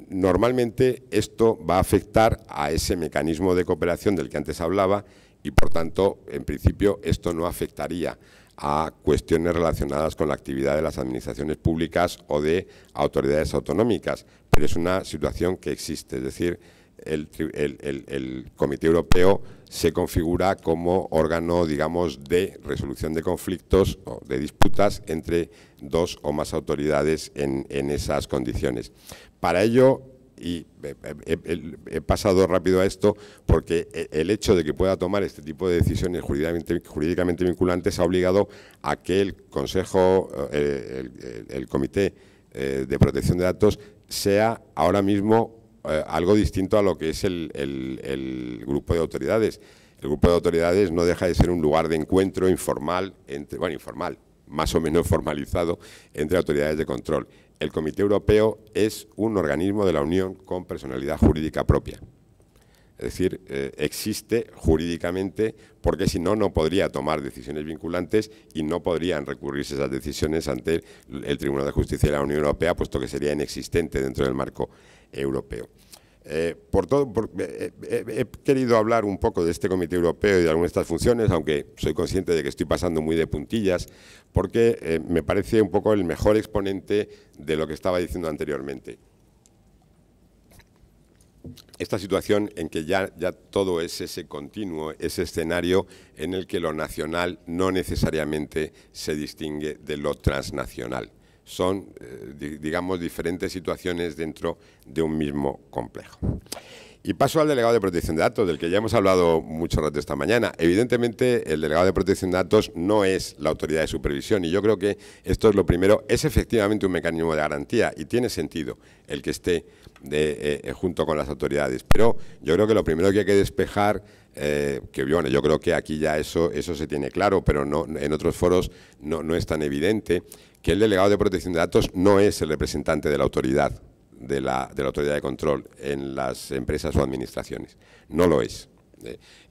Normalmente esto va a afectar a ese mecanismo de cooperación del que antes hablaba y, por tanto, en principio, esto no afectaría a cuestiones relacionadas con la actividad de las administraciones públicas o de autoridades autonómicas, pero es una situación que existe. Es decir, el Comité Europeo se configura como órgano, digamos, de resolución de conflictos o de disputas entre dos o más autoridades en esas condiciones. Para ello, y he pasado rápido a esto porque el hecho de que pueda tomar este tipo de decisiones jurídicamente vinculantes ha obligado a que el Consejo, el Comité de Protección de Datos, sea ahora mismo algo distinto a lo que es el grupo de autoridades. El grupo de autoridades no deja de ser un lugar de encuentro informal, informal, más o menos formalizado, entre autoridades de control. El Comité Europeo es un organismo de la Unión con personalidad jurídica propia. Es decir, existe jurídicamente porque si no, no podría tomar decisiones vinculantes y no podrían recurrirse esas decisiones ante el Tribunal de Justicia de la Unión Europea, puesto que sería inexistente dentro del marco europeo. He querido hablar un poco de este Comité Europeo y de algunas de estas funciones, aunque soy consciente de que estoy pasando muy de puntillas, porque me parece un poco el mejor exponente de lo que estaba diciendo anteriormente. Esta situación en que ya todo es ese continuo, ese escenario en el que lo nacional no necesariamente se distingue de lo transnacional. Son, digamos, diferentes situaciones dentro de un mismo complejo. Y paso al delegado de protección de datos, del que ya hemos hablado mucho rato esta mañana. Evidentemente, el delegado de protección de datos no es la autoridad de supervisión, y yo creo que esto es lo primero. Es efectivamente un mecanismo de garantía y tiene sentido el que esté junto con las autoridades. Pero yo creo que lo primero que hay que despejar, yo creo que aquí ya eso se tiene claro, pero no, en otros foros no es tan evidente, que el delegado de protección de datos no es el representante de la autoridad, de la autoridad de control en las empresas o administraciones. No lo es.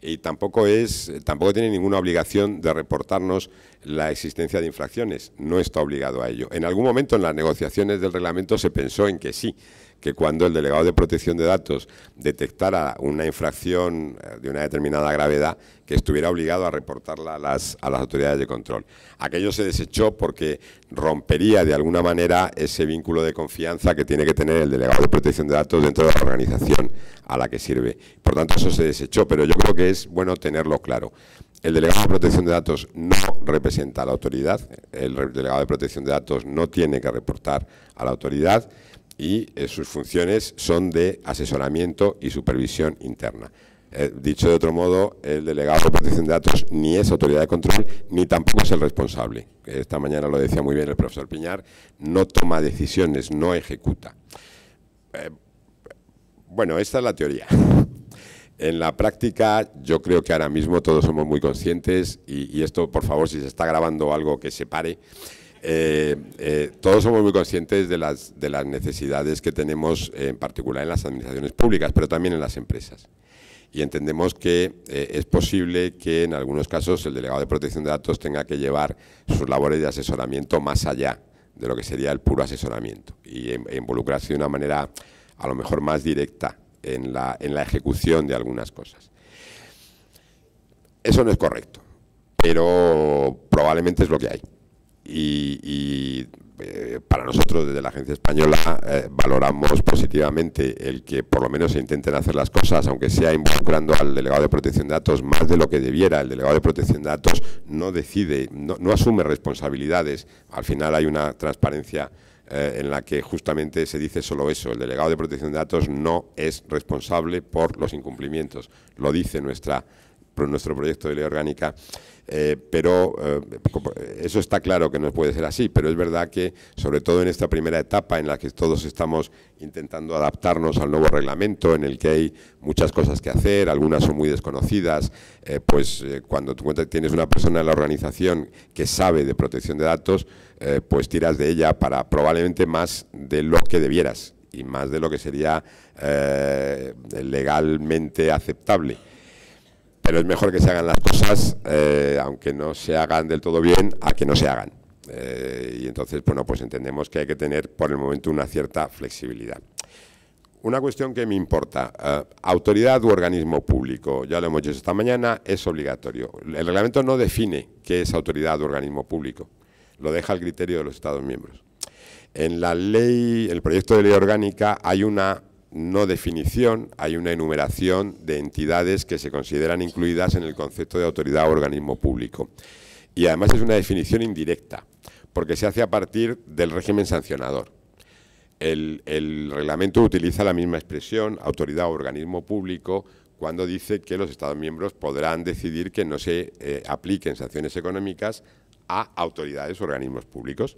Y tampoco tiene ninguna obligación de reportarnos la existencia de infracciones. No está obligado a ello. En algún momento en las negociaciones del reglamento se pensó en que sí, que cuando el delegado de protección de datos detectara una infracción de una determinada gravedad, que estuviera obligado a reportarla a las autoridades de control. Aquello se desechó porque rompería de alguna manera ese vínculo de confianza que tiene que tener el delegado de protección de datos dentro de la organización a la que sirve. Por tanto, eso se desechó, pero yo creo que es bueno tenerlo claro. El delegado de protección de datos no representa a la autoridad, el delegado de protección de datos no tiene que reportar a la autoridad y sus funciones son de asesoramiento y supervisión interna. Dicho de otro modo, el delegado de protección de datos ni es autoridad de control ni tampoco es el responsable. Esta mañana lo decía muy bien el profesor Piñar, no toma decisiones, no ejecuta. Bueno, esta es la teoría. En la práctica, yo creo que ahora mismo todos somos muy conscientes, y esto, por favor, si se está grabando algo, que se pare. Todos somos muy conscientes de las necesidades que tenemos, en particular en las administraciones públicas, pero también en las empresas. Y entendemos que es posible que en algunos casos el delegado de protección de datos tenga que llevar sus labores de asesoramiento más allá de lo que sería el puro asesoramiento y involucrarse de una manera a lo mejor más directa en la ejecución de algunas cosas. Eso no es correcto, pero probablemente es lo que hay. Y para nosotros desde la Agencia Española valoramos positivamente el que por lo menos se intenten hacer las cosas, aunque sea involucrando al delegado de protección de datos más de lo que debiera. El delegado de protección de datos no decide, no asume responsabilidades. Al final hay una transparencia en la que justamente se dice solo eso: el delegado de protección de datos no es responsable por los incumplimientos. Lo dice nuestro proyecto de ley orgánica. Pero eso está claro que no puede ser así, pero es verdad que, sobre todo en esta primera etapa en la que todos estamos intentando adaptarnos al nuevo reglamento, en el que hay muchas cosas que hacer, algunas son muy desconocidas, cuando tú tienes una persona en la organización que sabe de protección de datos, pues tiras de ella para probablemente más de lo que debieras y más de lo que sería legalmente aceptable. Pero es mejor que se hagan las cosas, aunque no se hagan del todo bien, a que no se hagan. Y entonces, bueno, pues entendemos que hay que tener por el momento una cierta flexibilidad. Una cuestión que me importa, autoridad u organismo público, ya lo hemos dicho esta mañana, es obligatorio. El reglamento no define qué es autoridad u organismo público, lo deja al criterio de los Estados miembros. En la ley, el proyecto de ley orgánica, hay una no definición, hay una enumeración de entidades que se consideran incluidas en el concepto de autoridad o organismo público. Y además es una definición indirecta, porque se hace a partir del régimen sancionador. El reglamento utiliza la misma expresión, autoridad o organismo público, cuando dice que los Estados miembros podrán decidir que no se apliquen sanciones económicas a autoridades o organismos públicos.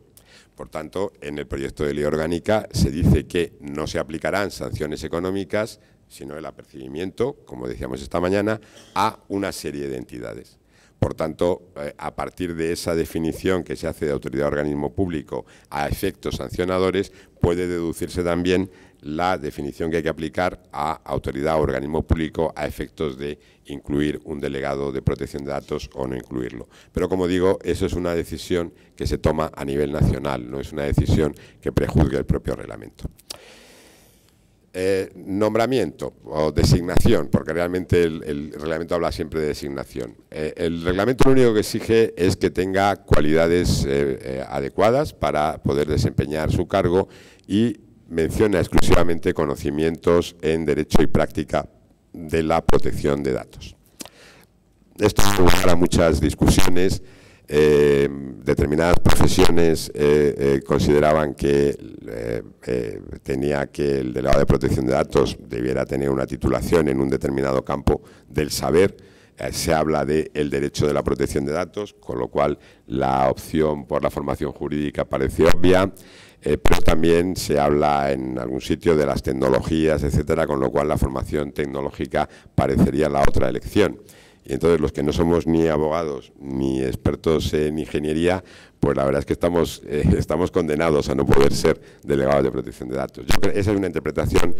Por tanto, en el proyecto de ley orgánica se dice que no se aplicarán sanciones económicas, sino el apercibimiento, como decíamos esta mañana, a una serie de entidades. Por tanto, a partir de esa definición que se hace de autoridad o organismo público a efectos sancionadores, puede deducirse también la definición que hay que aplicar a autoridad o organismo público a efectos de incluir un delegado de protección de datos o no incluirlo. Pero, como digo, eso es una decisión que se toma a nivel nacional, no es una decisión que prejuzgue el propio reglamento. Nombramiento o designación, porque realmente el reglamento habla siempre de designación. El reglamento lo único que exige es que tenga cualidades adecuadas para poder desempeñar su cargo y menciona exclusivamente conocimientos en derecho y práctica de la protección de datos. Esto da lugar a muchas discusiones. Determinadas profesiones consideraban que el delegado de protección de datos debiera tener una titulación en un determinado campo del saber. Se habla del derecho de la protección de datos, con lo cual la opción por la formación jurídica parece obvia, pero también se habla en algún sitio de las tecnologías, etcétera, con lo cual la formación tecnológica parecería la otra elección. Y entonces los que no somos ni abogados ni expertos en ingeniería, pues la verdad es que estamos condenados a no poder ser delegados de protección de datos. Esa es una interpretación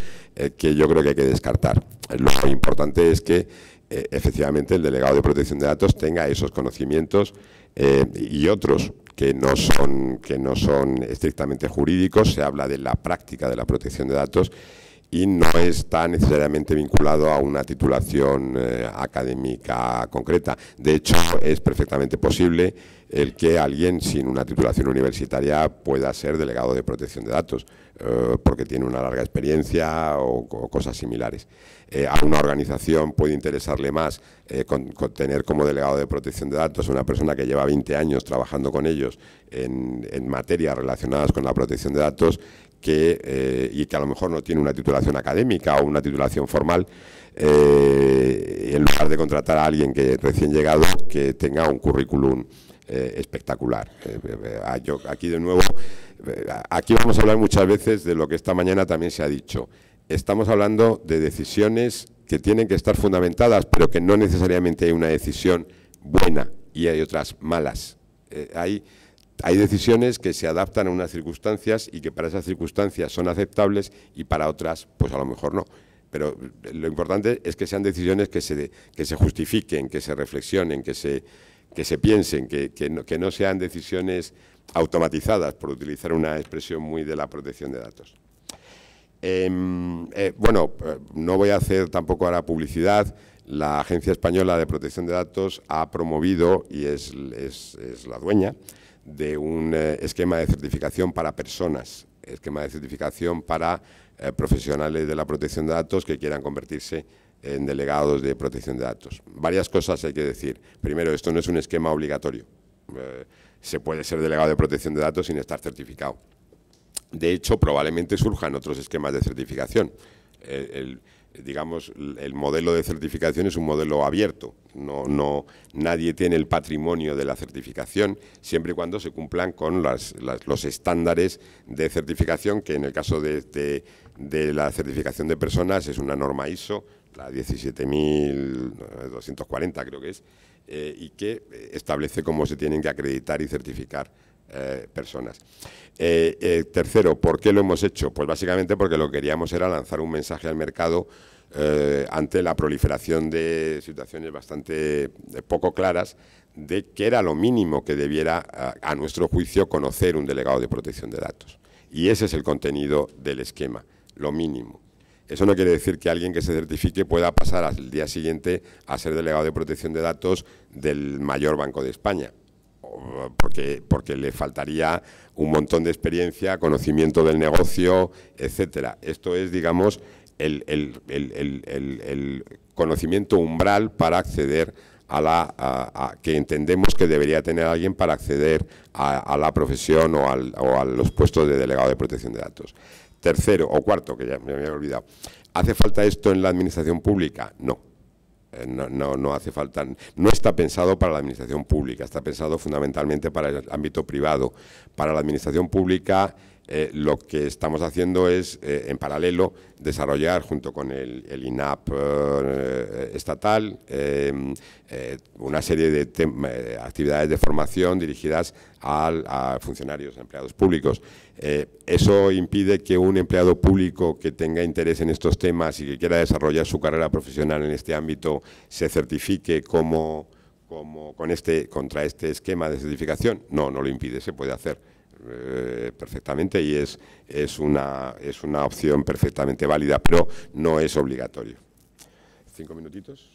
que yo creo que hay que descartar. Lo importante es que efectivamente el delegado de protección de datos tenga esos conocimientos y otros que no son estrictamente jurídicos. Se habla de la práctica de la protección de datos y no está necesariamente vinculado a una titulación académica concreta. De hecho, es perfectamente posible el que alguien sin una titulación universitaria pueda ser delegado de protección de datos, porque tiene una larga experiencia o cosas similares. A una organización puede interesarle más con tener como delegado de protección de datos una persona que lleva 20 años trabajando con ellos en materias relacionadas con la protección de datos, y que a lo mejor no tiene una titulación académica o una titulación formal, en lugar de contratar a alguien que recién llegado, que tenga un currículum espectacular. Aquí de nuevo, aquí vamos a hablar muchas veces de lo que esta mañana también se ha dicho. Estamos hablando de decisiones que tienen que estar fundamentadas, pero que no necesariamente hay una decisión buena y hay otras malas. Hay decisiones que se adaptan a unas circunstancias y que para esas circunstancias son aceptables y para otras, pues a lo mejor no. Pero lo importante es que sean decisiones que se justifiquen, que se reflexionen, que se piensen, que no sean decisiones automatizadas, por utilizar una expresión muy de la protección de datos. Bueno, no voy a hacer tampoco ahora publicidad. La Agencia Española de Protección de Datos ha promovido, y es la dueña, de un esquema de certificación para personas, esquema de certificación para profesionales de la protección de datos que quieran convertirse en delegados de protección de datos. Varias cosas hay que decir. Primero, esto no es un esquema obligatorio. Se puede ser delegado de protección de datos sin estar certificado. De hecho, probablemente surjan otros esquemas de certificación. Digamos, el modelo de certificación es un modelo abierto. Nadie tiene el patrimonio de la certificación, siempre y cuando se cumplan con los estándares de certificación, que en el caso de la certificación de personas es una norma ISO, la 17.240 creo que es, y que establece cómo se tienen que acreditar y certificar personas. Tercero, ¿por qué lo hemos hecho? Pues básicamente porque lo que queríamos era lanzar un mensaje al mercado ante la proliferación de situaciones bastante poco claras de qué era lo mínimo que debiera, a nuestro juicio, conocer un delegado de protección de datos. Y ese es el contenido del esquema, lo mínimo. Eso no quiere decir que alguien que se certifique pueda pasar al día siguiente a ser delegado de protección de datos del mayor banco de España, porque le faltaría un montón de experiencia, conocimiento del negocio, etcétera. Esto es, digamos, el conocimiento umbral para acceder que entendemos que debería tener alguien para acceder a la profesión o a los puestos de delegado de protección de datos. Tercero o cuarto, que ya me había olvidado, ¿hace falta esto en la administración pública? No. No hace falta, no está pensado para la administración pública, está pensado fundamentalmente para el ámbito privado. Para la administración pública, lo que estamos haciendo es, en paralelo, desarrollar junto con el INAP estatal una serie de actividades de formación dirigidas a funcionarios, a empleados públicos. Eso impide que un empleado público que tenga interés en estos temas y que quiera desarrollar su carrera profesional en este ámbito se certifique contra este esquema de certificación. No lo impide, se puede hacer perfectamente y es una opción perfectamente válida, pero no es obligatorio. 5 minutitos.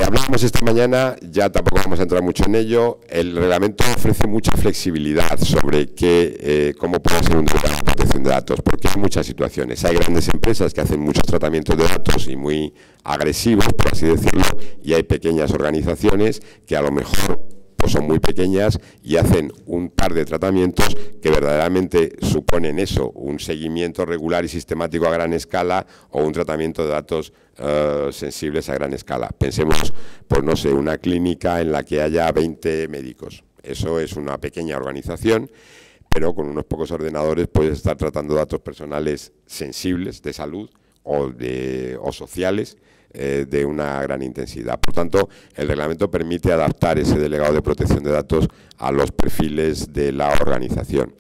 Hablábamos esta mañana, ya tampoco vamos a entrar mucho en ello, el reglamento ofrece mucha flexibilidad sobre cómo puede ser un delegado de protección de datos, porque hay muchas situaciones. Hay grandes empresas que hacen muchos tratamientos de datos y muy agresivos, por así decirlo, y hay pequeñas organizaciones que a lo mejor pues son muy pequeñas y hacen un par de tratamientos que verdaderamente suponen eso, un seguimiento regular y sistemático a gran escala o un tratamiento de datos sensibles a gran escala. Pensemos, pues no sé, una clínica en la que haya 20 médicos. Eso es una pequeña organización, pero con unos pocos ordenadores puedes estar tratando datos personales sensibles de salud o sociales de una gran intensidad. Por tanto, el reglamento permite adaptar ese delegado de protección de datos a los perfiles de la organización.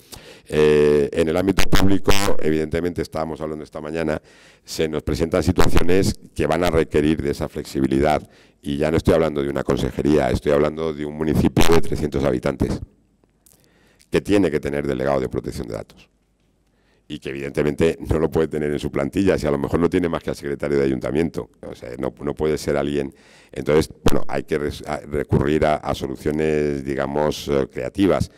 En el ámbito público, evidentemente, estábamos hablando esta mañana, se nos presentan situaciones que van a requerir de esa flexibilidad, y ya no estoy hablando de una consejería, estoy hablando de un municipio de 300 habitantes que tiene que tener delegado de protección de datos y que evidentemente no lo puede tener en su plantilla, si a lo mejor no tiene más que al secretario de ayuntamiento, o sea, no puede ser alguien. Entonces, bueno, hay que recurrir a soluciones, digamos, creativas,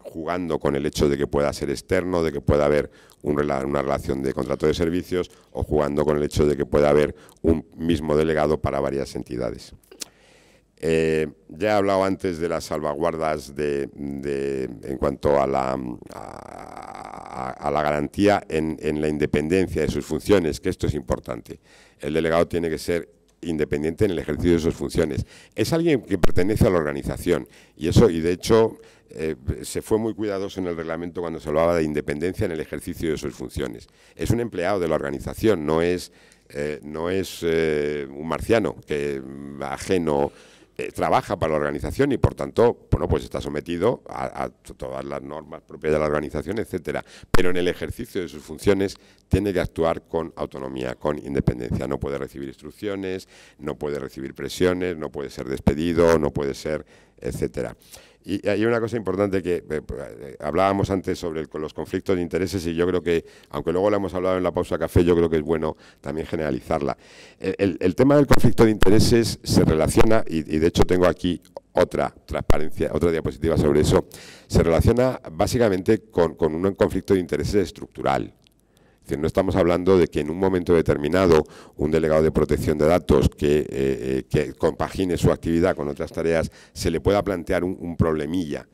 jugando con el hecho de que pueda ser externo, de que pueda haber una relación de contrato de servicios, o jugando con el hecho de que pueda haber un mismo delegado para varias entidades. Ya he hablado antes de las salvaguardas en cuanto a la garantía en la independencia de sus funciones, que esto es importante. El delegado tiene que ser independiente en el ejercicio de sus funciones. Es alguien que pertenece a la organización, y de hecho se fue muy cuidadoso en el reglamento cuando se hablaba de independencia en el ejercicio de sus funciones. Es un empleado de la organización, no es un marciano que ajeno. Trabaja para la organización y, por tanto, bueno, pues está sometido a todas las normas propias de la organización, etcétera. Pero en el ejercicio de sus funciones tiene que actuar con autonomía, con independencia. No puede recibir instrucciones, no puede recibir presiones, no puede ser despedido, no puede ser, etcétera. Y hay una cosa importante que hablábamos antes sobre los conflictos de intereses, y yo creo que, aunque luego lo hemos hablado en la pausa café, yo creo que es bueno también generalizarla. El tema del conflicto de intereses se relaciona, y de hecho tengo aquí otra diapositiva sobre eso, se relaciona básicamente con un conflicto de intereses estructural. Es decir, no estamos hablando de que en un momento determinado un delegado de protección de datos que compagine su actividad con otras tareas se le pueda plantear un problemilla.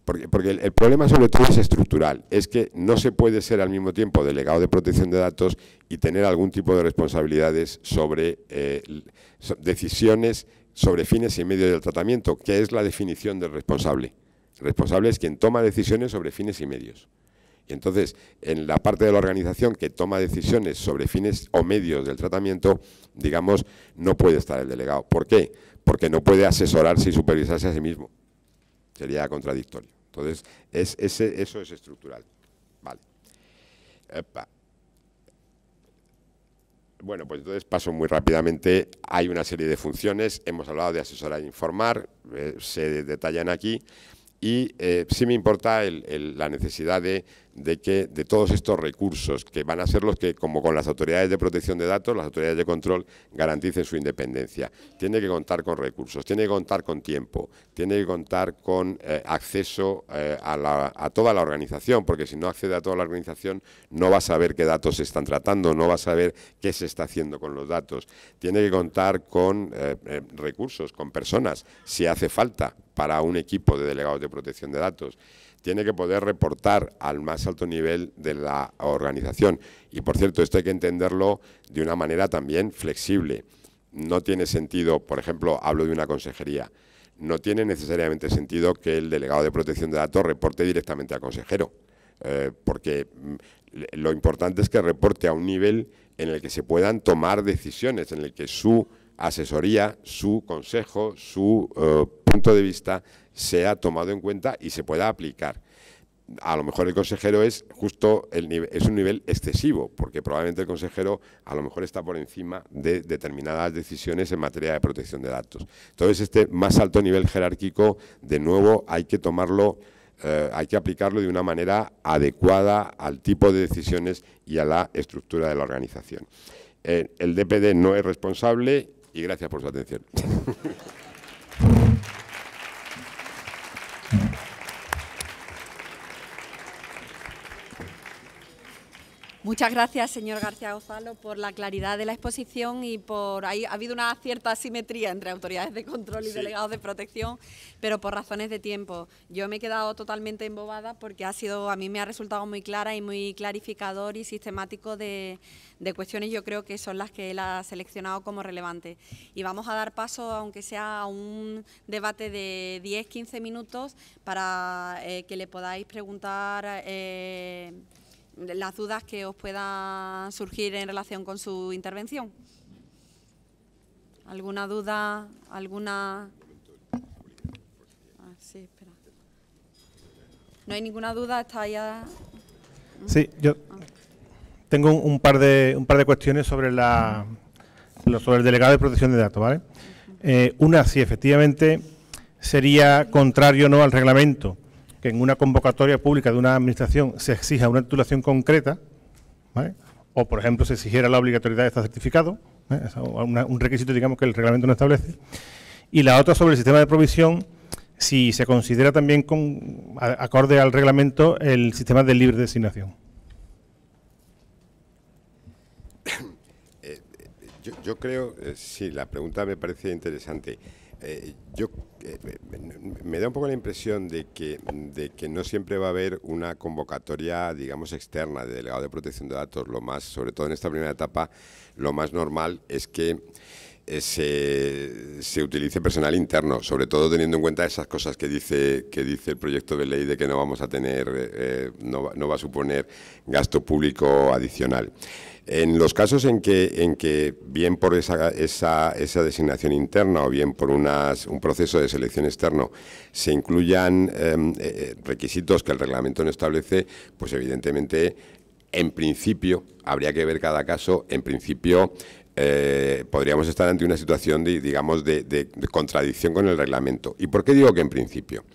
Porque el problema sobre todo es estructural, es que no se puede ser al mismo tiempo delegado de protección de datos y tener algún tipo de responsabilidades sobre decisiones sobre fines y medios del tratamiento, que es la definición del responsable. El responsable es quien toma decisiones sobre fines y medios. Y entonces, en la parte de la organización que toma decisiones sobre fines o medios del tratamiento, digamos, no puede estar el delegado. ¿Por qué? Porque no puede asesorarse y supervisarse a sí mismo. Sería contradictorio. Entonces, eso es estructural. Vale. Bueno, pues entonces paso muy rápidamente. Hay una serie de funciones. Hemos hablado de asesorar e informar. Se detallan aquí. Y sí me importa la necesidad de todos estos recursos, que van a ser los que, como con las autoridades de protección de datos, las autoridades de control, garanticen su independencia. Tiene que contar con recursos, tiene que contar con tiempo, tiene que contar con acceso a toda la organización, porque si no accede a toda la organización no va a saber qué datos se están tratando, no va a saber qué se está haciendo con los datos. Tiene que contar con recursos, con personas, si hace falta, para un equipo de delegados de protección de datos. Tiene que poder reportar al más alto nivel de la organización. Y, por cierto, esto hay que entenderlo de una manera también flexible. No tiene sentido, por ejemplo, hablo de una consejería, no tiene necesariamente sentido que el delegado de protección de datos reporte directamente al consejero, porque lo importante es que reporte a un nivel en el que se puedan tomar decisiones, en el que su asesoría, su consejo, su punto de vista sea tomado en cuenta y se pueda aplicar. A lo mejor el consejero es justo es un nivel excesivo, porque probablemente el consejero a lo mejor está por encima de determinadas decisiones en materia de protección de datos. Entonces, este más alto nivel jerárquico, de nuevo, hay que tomarlo, hay que aplicarlo de una manera adecuada al tipo de decisiones y a la estructura de la organización. El DPD no es responsable, y gracias por su atención. Muchas gracias, señor García Gonzalo, por la claridad de la exposición y por ahí ha habido una cierta asimetría entre autoridades de control y delegados de protección, pero por razones de tiempo. Yo me he quedado totalmente embobada porque a mí me ha resultado muy clara y muy clarificador y sistemático de cuestiones, yo creo que son las que él ha seleccionado como relevantes. Y vamos a dar paso, aunque sea a un debate de 10-15 minutos, para que le podáis preguntar las dudas que os puedan surgir en relación con su intervención. ¿Alguna duda? ¿Alguna...? Sí, espera. ¿No hay ninguna duda? ¿Está ya...? Sí, yo tengo un par de cuestiones sobre sobre el delegado de protección de datos, ¿vale? Una, si efectivamente sería contrario o no al reglamento que en una convocatoria pública de una administración se exija una titulación concreta, ¿vale? O, por ejemplo, se exigiera la obligatoriedad de estar certificado, ¿eh? Es un requisito, digamos, que el reglamento no establece. Y la otra sobre el sistema de provisión, si se considera también acorde al reglamento el sistema de libre designación. Yo creo, sí, la pregunta me parece interesante. Me da un poco la impresión de que no siempre va a haber una convocatoria, digamos, externa de delegado de protección de datos. Sobre todo en esta primera etapa, lo más normal es que se utilice personal interno, sobre todo teniendo en cuenta esas cosas que dice el proyecto de ley de que no vamos a tener, no va a suponer gasto público adicional. En los casos en que bien por esa designación interna o bien por un proceso de selección externo se incluyan requisitos que el reglamento no establece, pues evidentemente, en principio, habría que ver cada caso. En principio, podríamos estar ante una situación de contradicción con el reglamento. ¿Y por qué digo que en principio?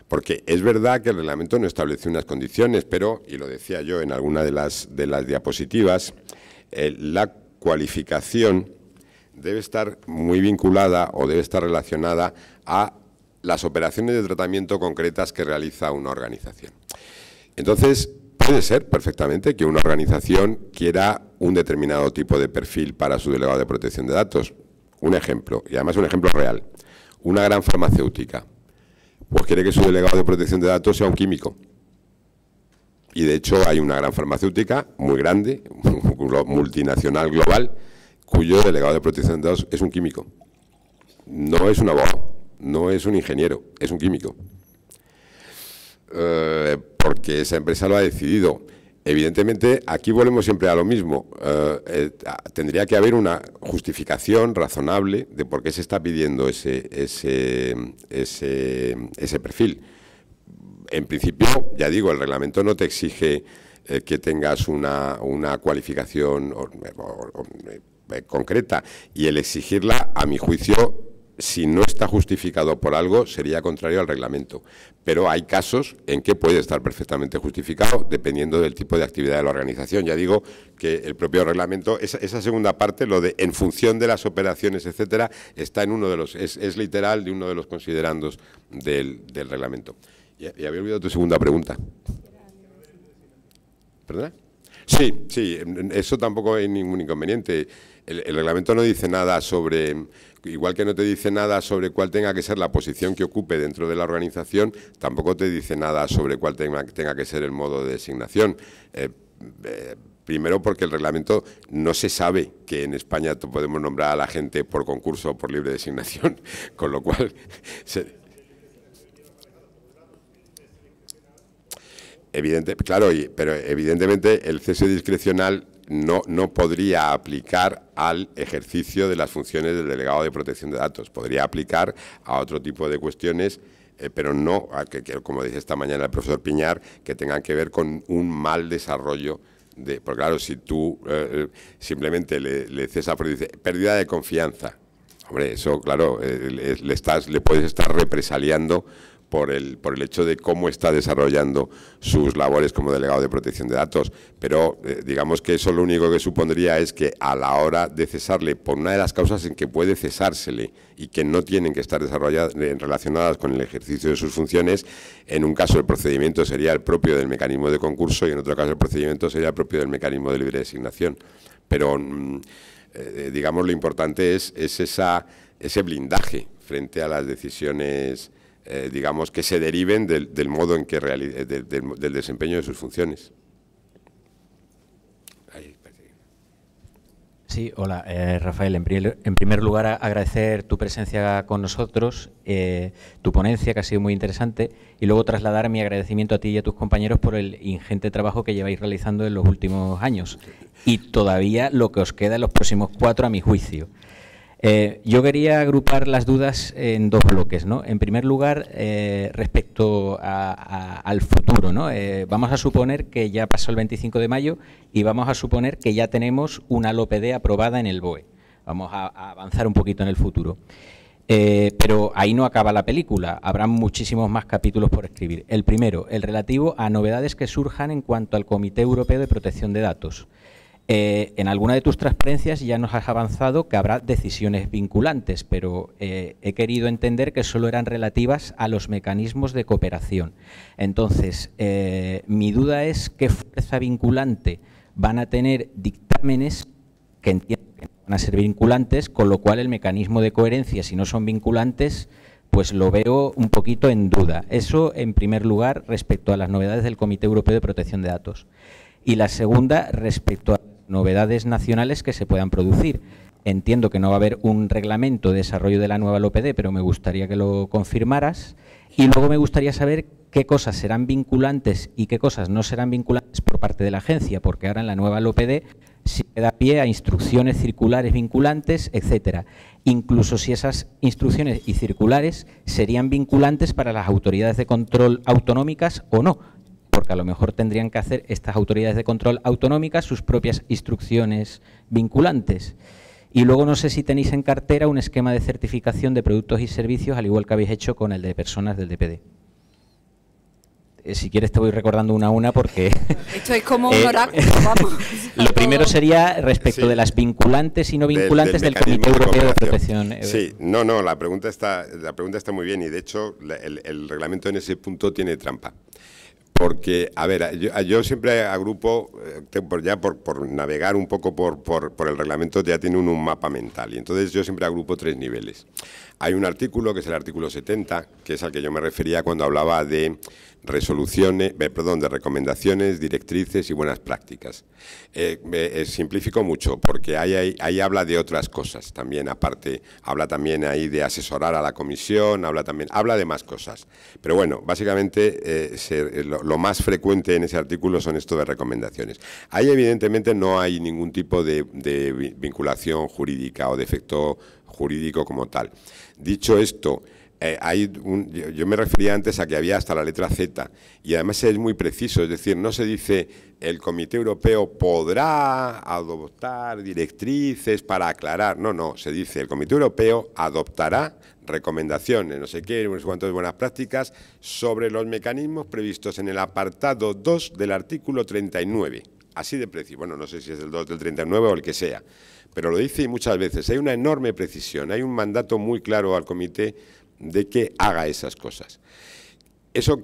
Porque es verdad que el reglamento no establece unas condiciones, pero, y lo decía yo en alguna de las diapositivas, la cualificación debe estar muy vinculada o debe estar relacionada a las operaciones de tratamiento concretas que realiza una organización. Entonces, puede ser perfectamente que una organización quiera un determinado tipo de perfil para su delegado de protección de datos. Un ejemplo, y además un ejemplo real. Una gran farmacéutica, pues quiere que su delegado de protección de datos sea un químico. Y de hecho hay una gran farmacéutica muy grande, multinacional global, cuyo delegado de protección de datos es un químico. No es un abogado, no es un ingeniero, es un químico. Porque esa empresa lo ha decidido. Evidentemente, aquí volvemos siempre a lo mismo. Tendría que haber una justificación razonable de por qué se está pidiendo ese perfil. En principio, ya digo, el reglamento no te exige que tengas una cualificación concreta, y el exigirla, a mi juicio, si no está justificado por algo, sería contrario al reglamento. Pero hay casos en que puede estar perfectamente justificado, dependiendo del tipo de actividad de la organización. Ya digo que el propio reglamento, esa segunda parte, lo de en función de las operaciones, etcétera, está en uno de los, es literal de uno de los considerandos del reglamento. Y había olvidado tu segunda pregunta. ¿Perdona? Sí, eso tampoco hay ningún inconveniente. El reglamento no dice nada sobre, igual que no te dice nada sobre cuál tenga que ser la posición que ocupe dentro de la organización, tampoco te dice nada sobre cuál tenga que ser el modo de designación. Primero, porque el reglamento no se sabe que en España podemos nombrar a la gente por concurso o por libre designación, con lo cual... pero evidentemente el cese discrecional no podría aplicar al ejercicio de las funciones del delegado de protección de datos. Podría aplicar a otro tipo de cuestiones, pero no, como dice esta mañana el profesor Piñar, que tengan que ver con un mal desarrollo. Porque claro, si tú simplemente le cesas por pérdida de confianza, hombre, eso claro, le puedes estar represaliando por el hecho de cómo está desarrollando sus labores como delegado de protección de datos. Pero digamos que eso lo único que supondría es que a la hora de cesarle, por una de las causas en que puede cesársele y que no tienen que estar relacionadas con el ejercicio de sus funciones, en un caso el procedimiento sería el propio del mecanismo de concurso y en otro caso el procedimiento sería el propio del mecanismo de libre designación. Pero digamos, lo importante es ese blindaje frente a las decisiones digamos, que se deriven del modo en que del desempeño de sus funciones. Sí, hola, Rafael. En primer lugar, agradecer tu presencia con nosotros, tu ponencia, que ha sido muy interesante, y luego trasladar mi agradecimiento a ti y a tus compañeros por el ingente trabajo que lleváis realizando en los últimos años y todavía lo que os queda en los próximos 4, a mi juicio. Yo quería agrupar las dudas en dos bloques, ¿no? En primer lugar, respecto al futuro, ¿no? Vamos a suponer que ya pasó el 25 de mayo y vamos a suponer que ya tenemos una LOPD aprobada en el BOE. Vamos a avanzar un poquito en el futuro. Pero ahí no acaba la película, habrá muchísimos más capítulos por escribir. El primero, el relativo a novedades que surjan en cuanto al Comité Europeo de Protección de Datos. En alguna de tus transparencias ya nos has avanzado que habrá decisiones vinculantes, pero he querido entender que solo eran relativas a los mecanismos de cooperación. Entonces, mi duda es qué fuerza vinculante van a tener dictámenes que entiendo que no van a ser vinculantes, con lo cual el mecanismo de coherencia, si no son vinculantes, pues lo veo un poquito en duda. Eso, en primer lugar, respecto a las novedades del Comité Europeo de Protección de Datos. Y la segunda, respecto a novedades nacionales que se puedan producir. Entiendo que no va a haber un reglamento de desarrollo de la nueva LOPD, pero me gustaría que lo confirmaras. Y luego me gustaría saber qué cosas serán vinculantes y qué cosas no serán vinculantes por parte de la agencia, porque ahora en la nueva LOPD sí que da pie a instrucciones circulares vinculantes, etcétera. Incluso si esas instrucciones y circulares serían vinculantes para las autoridades de control autonómicas o no, porque a lo mejor tendrían que hacer estas autoridades de control autonómicas sus propias instrucciones vinculantes. Y luego no sé si tenéis en cartera un esquema de certificación de productos y servicios, al igual que habéis hecho con el de personas del DPD. Si quieres te voy recordando una a una porque... Esto es como un oráculo, vamos. Lo primero sería respecto de las vinculantes y no vinculantes del Comité Europeo de Protección. Sí, no, la pregunta está muy bien y de hecho el reglamento en ese punto tiene trampa. Porque, a ver, yo siempre agrupo, ya por navegar un poco por el reglamento, ya tiene un mapa mental. Y entonces yo siempre agrupo 3 niveles. Hay un artículo, que es el artículo 70, que es al que yo me refería cuando hablaba de de recomendaciones, directrices y buenas prácticas. Simplifico mucho, porque ahí habla de otras cosas también, aparte. Habla también ahí de asesorar a la comisión, habla de más cosas. Pero bueno, básicamente lo más frecuente en ese artículo son esto de recomendaciones. Ahí evidentemente no hay ningún tipo de vinculación jurídica o de efecto jurídico como tal. Dicho esto, yo me refería antes a que había hasta la letra Z y además es muy preciso, es decir, no se dice el Comité Europeo podrá adoptar directrices para aclarar, no, se dice el Comité Europeo adoptará recomendaciones, no sé qué, unos cuantos buenas prácticas sobre los mecanismos previstos en el apartado 2 del artículo 39. Así de preciso, bueno, no sé si es el 2 del 39 o el que sea, pero lo dice muchas veces, hay una enorme precisión, hay un mandato muy claro al comité de que haga esas cosas. ¿Eso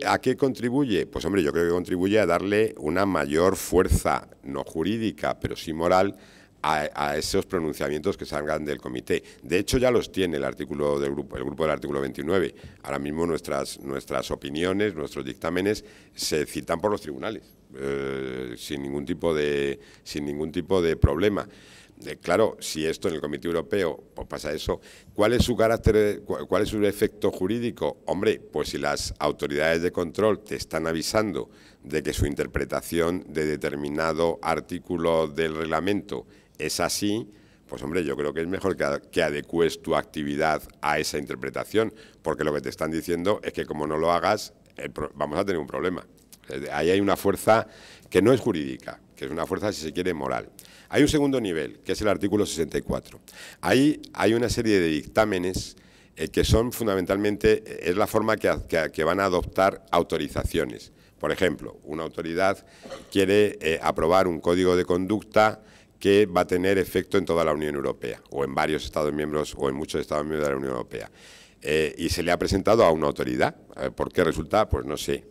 a qué contribuye? Pues hombre, yo creo que contribuye a darle una mayor fuerza, no jurídica, pero sí moral, a esos pronunciamientos que salgan del comité. De hecho, ya los tiene el grupo del artículo 29. Ahora mismo nuestras opiniones, nuestros dictámenes se citan por los tribunales, sin ningún tipo de problema. Claro, si esto en el Comité Europeo pues pasa eso, ¿cuál es su carácter, cuál es su efecto jurídico? Hombre, pues si las autoridades de control te están avisando de que su interpretación de determinado artículo del reglamento es así, pues hombre, yo creo que es mejor que adecues tu actividad a esa interpretación, porque lo que te están diciendo es que como no lo hagas, vamos a tener un problema. Ahí hay una fuerza que no es jurídica, que es una fuerza, si se quiere, moral. Hay un segundo nivel, que es el artículo 64. Ahí hay una serie de dictámenes que son fundamentalmente, es la forma que van a adoptar autorizaciones. Por ejemplo, una autoridad quiere aprobar un código de conducta que va a tener efecto en toda la Unión Europea, o en varios Estados miembros, o en muchos Estados miembros de la Unión Europea. Y se le ha presentado a una autoridad. ¿Por qué resulta? Pues no sé.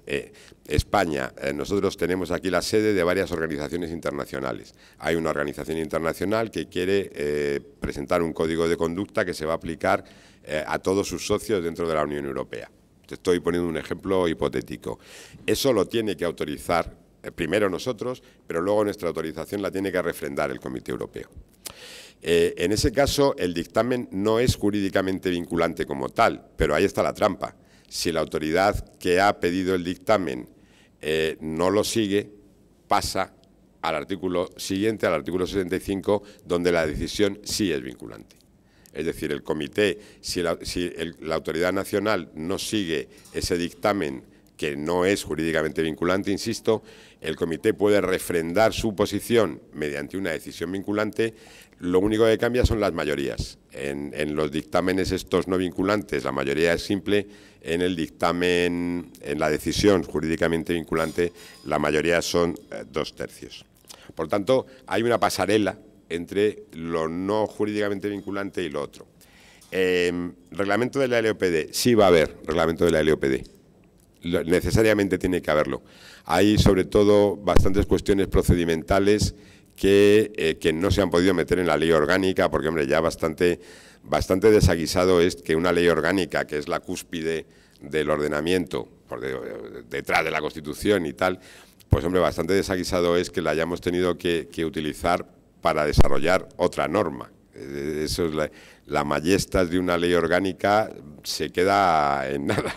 España, nosotros tenemos aquí la sede de varias organizaciones internacionales. Hay una organización internacional que quiere presentar un código de conducta que se va a aplicar a todos sus socios dentro de la Unión Europea. Te estoy poniendo un ejemplo hipotético. Eso lo tiene que autorizar primero nosotros, pero luego nuestra autorización la tiene que refrendar el Comité Europeo. En ese caso, el dictamen no es jurídicamente vinculante como tal, pero ahí está la trampa. Si la autoridad que ha pedido el dictamen no lo sigue, pasa al artículo siguiente, al artículo 65, donde la decisión sí es vinculante. Es decir, el comité, si la autoridad nacional no sigue ese dictamen, que no es jurídicamente vinculante, insisto, el comité puede refrendar su posición mediante una decisión vinculante. Lo único que cambia son las mayorías. En los dictámenes estos no vinculantes la mayoría es simple, en el dictamen, en la decisión jurídicamente vinculante, la mayoría son 2/3. Por tanto, hay una pasarela entre lo no jurídicamente vinculante y lo otro. Reglamento de la LOPD, sí va a haber reglamento de la LOPD. Necesariamente tiene que haberlo. Hay, sobre todo, bastantes cuestiones procedimentales que no se han podido meter en la ley orgánica, porque, hombre, ya bastante desaguisado es que una ley orgánica, que es la cúspide del ordenamiento, porque detrás de la Constitución y tal, pues, hombre, bastante desaguisado es que la hayamos tenido que utilizar para desarrollar otra norma. Eso es la majestas de una ley orgánica, se queda en nada.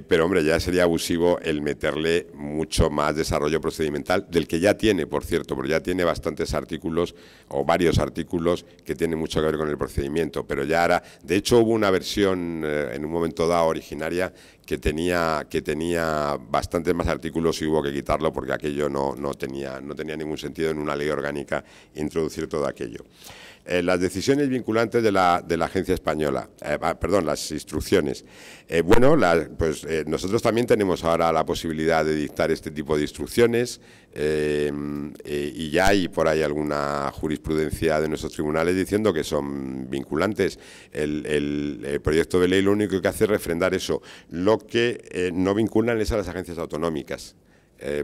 Pero, hombre, ya sería abusivo el meterle mucho más desarrollo procedimental, del que ya tiene, por cierto, porque ya tiene bastantes artículos o varios artículos que tienen mucho que ver con el procedimiento. Pero ya ahora, de hecho, hubo una versión en un momento dado originaria que tenía bastantes más artículos y hubo que quitarlo porque aquello no tenía ningún sentido en una ley orgánica introducir todo aquello. Las decisiones vinculantes de la Agencia Española, las instrucciones. Nosotros también tenemos ahora la posibilidad de dictar este tipo de instrucciones y ya hay por ahí alguna jurisprudencia de nuestros tribunales diciendo que son vinculantes. El proyecto de ley lo único que hace es refrendar eso. Lo que no vinculan es a las agencias autonómicas,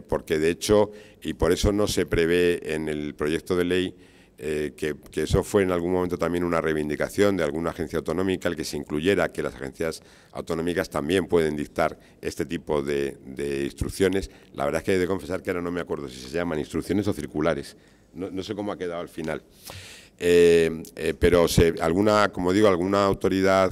porque de hecho, y por eso no se prevé en el proyecto de ley, que eso fue en algún momento también una reivindicación de alguna agencia autonómica, el que se incluyera que las agencias autonómicas también pueden dictar este tipo de instrucciones. La verdad es que he de confesar que ahora no me acuerdo si se llaman instrucciones o circulares, no sé cómo ha quedado al final. Pero alguna autoridad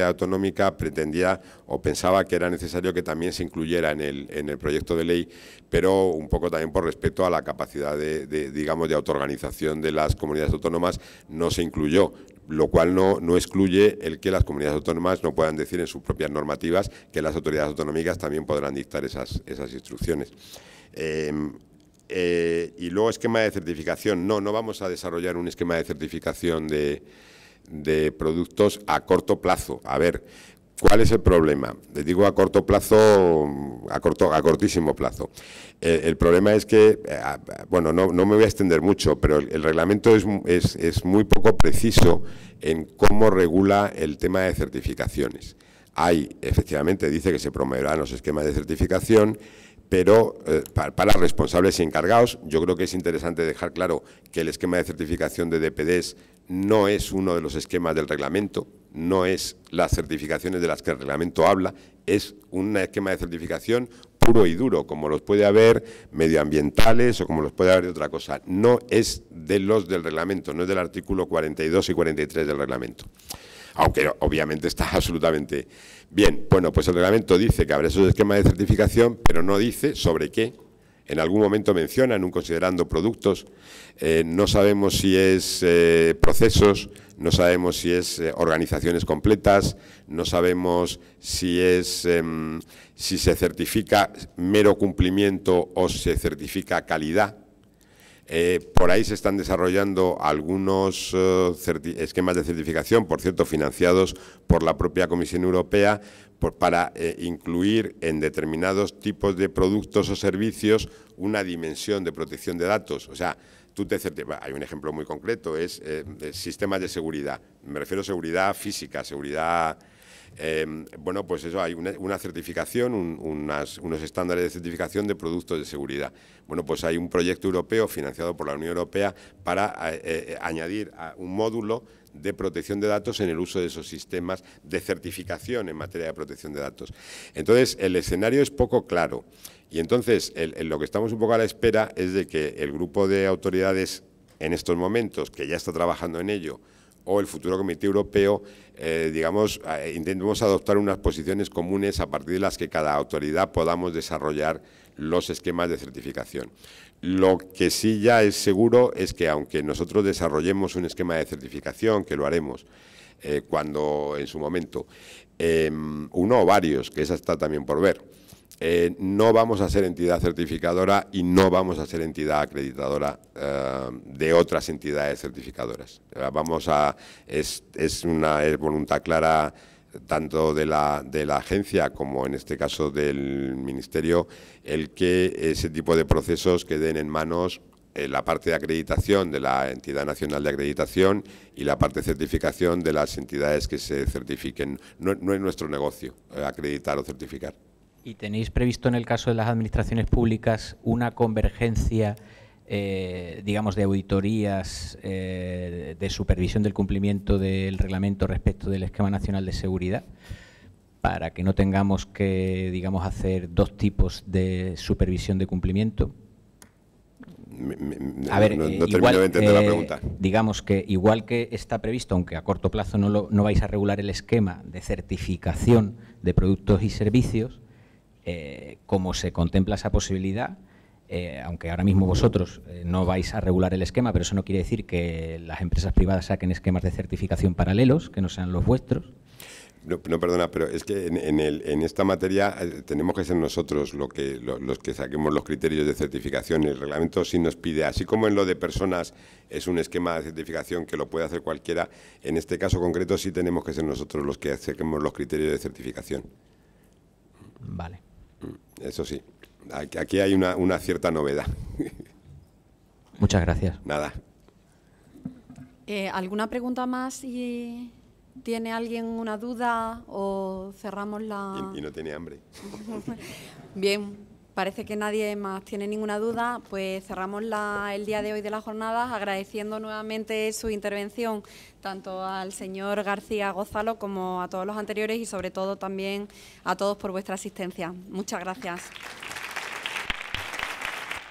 autonómica pretendía o pensaba que era necesario que también se incluyera en el proyecto de ley, pero un poco también por respeto a la capacidad de autoorganización de las comunidades autónomas no se incluyó, lo cual no excluye el que las comunidades autónomas no puedan decir en sus propias normativas que las autoridades autonómicas también podrán dictar esas instrucciones. Y luego esquema de certificación. No vamos a desarrollar un esquema de certificación de productos a corto plazo. A ver, ¿cuál es el problema? Les digo a corto plazo, a cortísimo plazo. El problema es que, no me voy a extender mucho, pero el reglamento es muy poco preciso en cómo regula el tema de certificaciones. Efectivamente, dice que se promoverán los esquemas de certificación, pero para responsables y encargados. Yo creo que es interesante dejar claro que el esquema de certificación de DPDs no es uno de los esquemas del reglamento, no es las certificaciones de las que el reglamento habla, es un esquema de certificación puro y duro, como los puede haber medioambientales o como los puede haber de otra cosa. No es de los del reglamento, no es del artículo 42 y 43 del reglamento. Aunque obviamente está absolutamente bien. Bueno, pues el reglamento dice que habrá esos esquemas de certificación, pero no dice sobre qué. En algún momento mencionan un considerando productos, no sabemos si es procesos, no sabemos si es organizaciones completas, no sabemos si se certifica mero cumplimiento o se certifica calidad. Por ahí se están desarrollando algunos esquemas de certificación, por cierto, financiados por la propia Comisión Europea, para incluir en determinados tipos de productos o servicios una dimensión de protección de datos. O sea, hay un ejemplo muy concreto, es sistemas de seguridad. Me refiero a seguridad física, seguridad... pues eso, hay una certificación, unos estándares de certificación de productos de seguridad. Bueno, pues hay un proyecto europeo financiado por la Unión Europea para añadir un módulo de protección de datos en el uso de esos sistemas de certificación en materia de protección de datos. Entonces, el escenario es poco claro y entonces lo que estamos un poco a la espera es de que el grupo de autoridades en estos momentos, que ya está trabajando en ello, o el futuro Comité Europeo, intentemos adoptar unas posiciones comunes a partir de las que cada autoridad podamos desarrollar los esquemas de certificación. Lo que sí ya es seguro es que aunque nosotros desarrollemos un esquema de certificación, que lo haremos cuando en su momento, uno o varios, que esa está también por ver, no vamos a ser entidad certificadora y no vamos a ser entidad acreditadora de otras entidades certificadoras. Es una voluntad clara tanto de la agencia como en este caso del Ministerio, el que ese tipo de procesos queden en manos la parte de acreditación de la Entidad Nacional de Acreditación y la parte de certificación de las entidades que se certifiquen. No es nuestro negocio acreditar o certificar. ¿Y tenéis previsto en el caso de las administraciones públicas una convergencia, digamos, de auditorías, de supervisión del cumplimiento del reglamento respecto del Esquema Nacional de Seguridad, para que no tengamos que, digamos, hacer dos tipos de supervisión de cumplimiento? A ver, no termino de entender la pregunta. Digamos que igual que está previsto, aunque a corto plazo no vais a regular el esquema de certificación de productos y servicios, como se contempla esa posibilidad, aunque ahora mismo vosotros no vais a regular el esquema, pero eso no quiere decir que las empresas privadas saquen esquemas de certificación paralelos, que no sean los vuestros. No, perdona, pero es que en esta materia tenemos que ser nosotros los que saquemos los criterios de certificación. El reglamento sí nos pide, así como en lo de personas es un esquema de certificación que lo puede hacer cualquiera, en este caso concreto sí tenemos que ser nosotros los que saquemos los criterios de certificación. Vale. Eso sí, aquí hay una cierta novedad. Muchas gracias. Nada. ¿Alguna pregunta más? ¿Tiene alguien una duda o cerramos la...? Y no tiene hambre. Bien, parece que nadie más tiene ninguna duda, pues cerramos el día de hoy de las jornadas agradeciendo nuevamente su intervención tanto al señor García Gonzalo como a todos los anteriores y sobre todo también a todos por vuestra asistencia. Muchas gracias.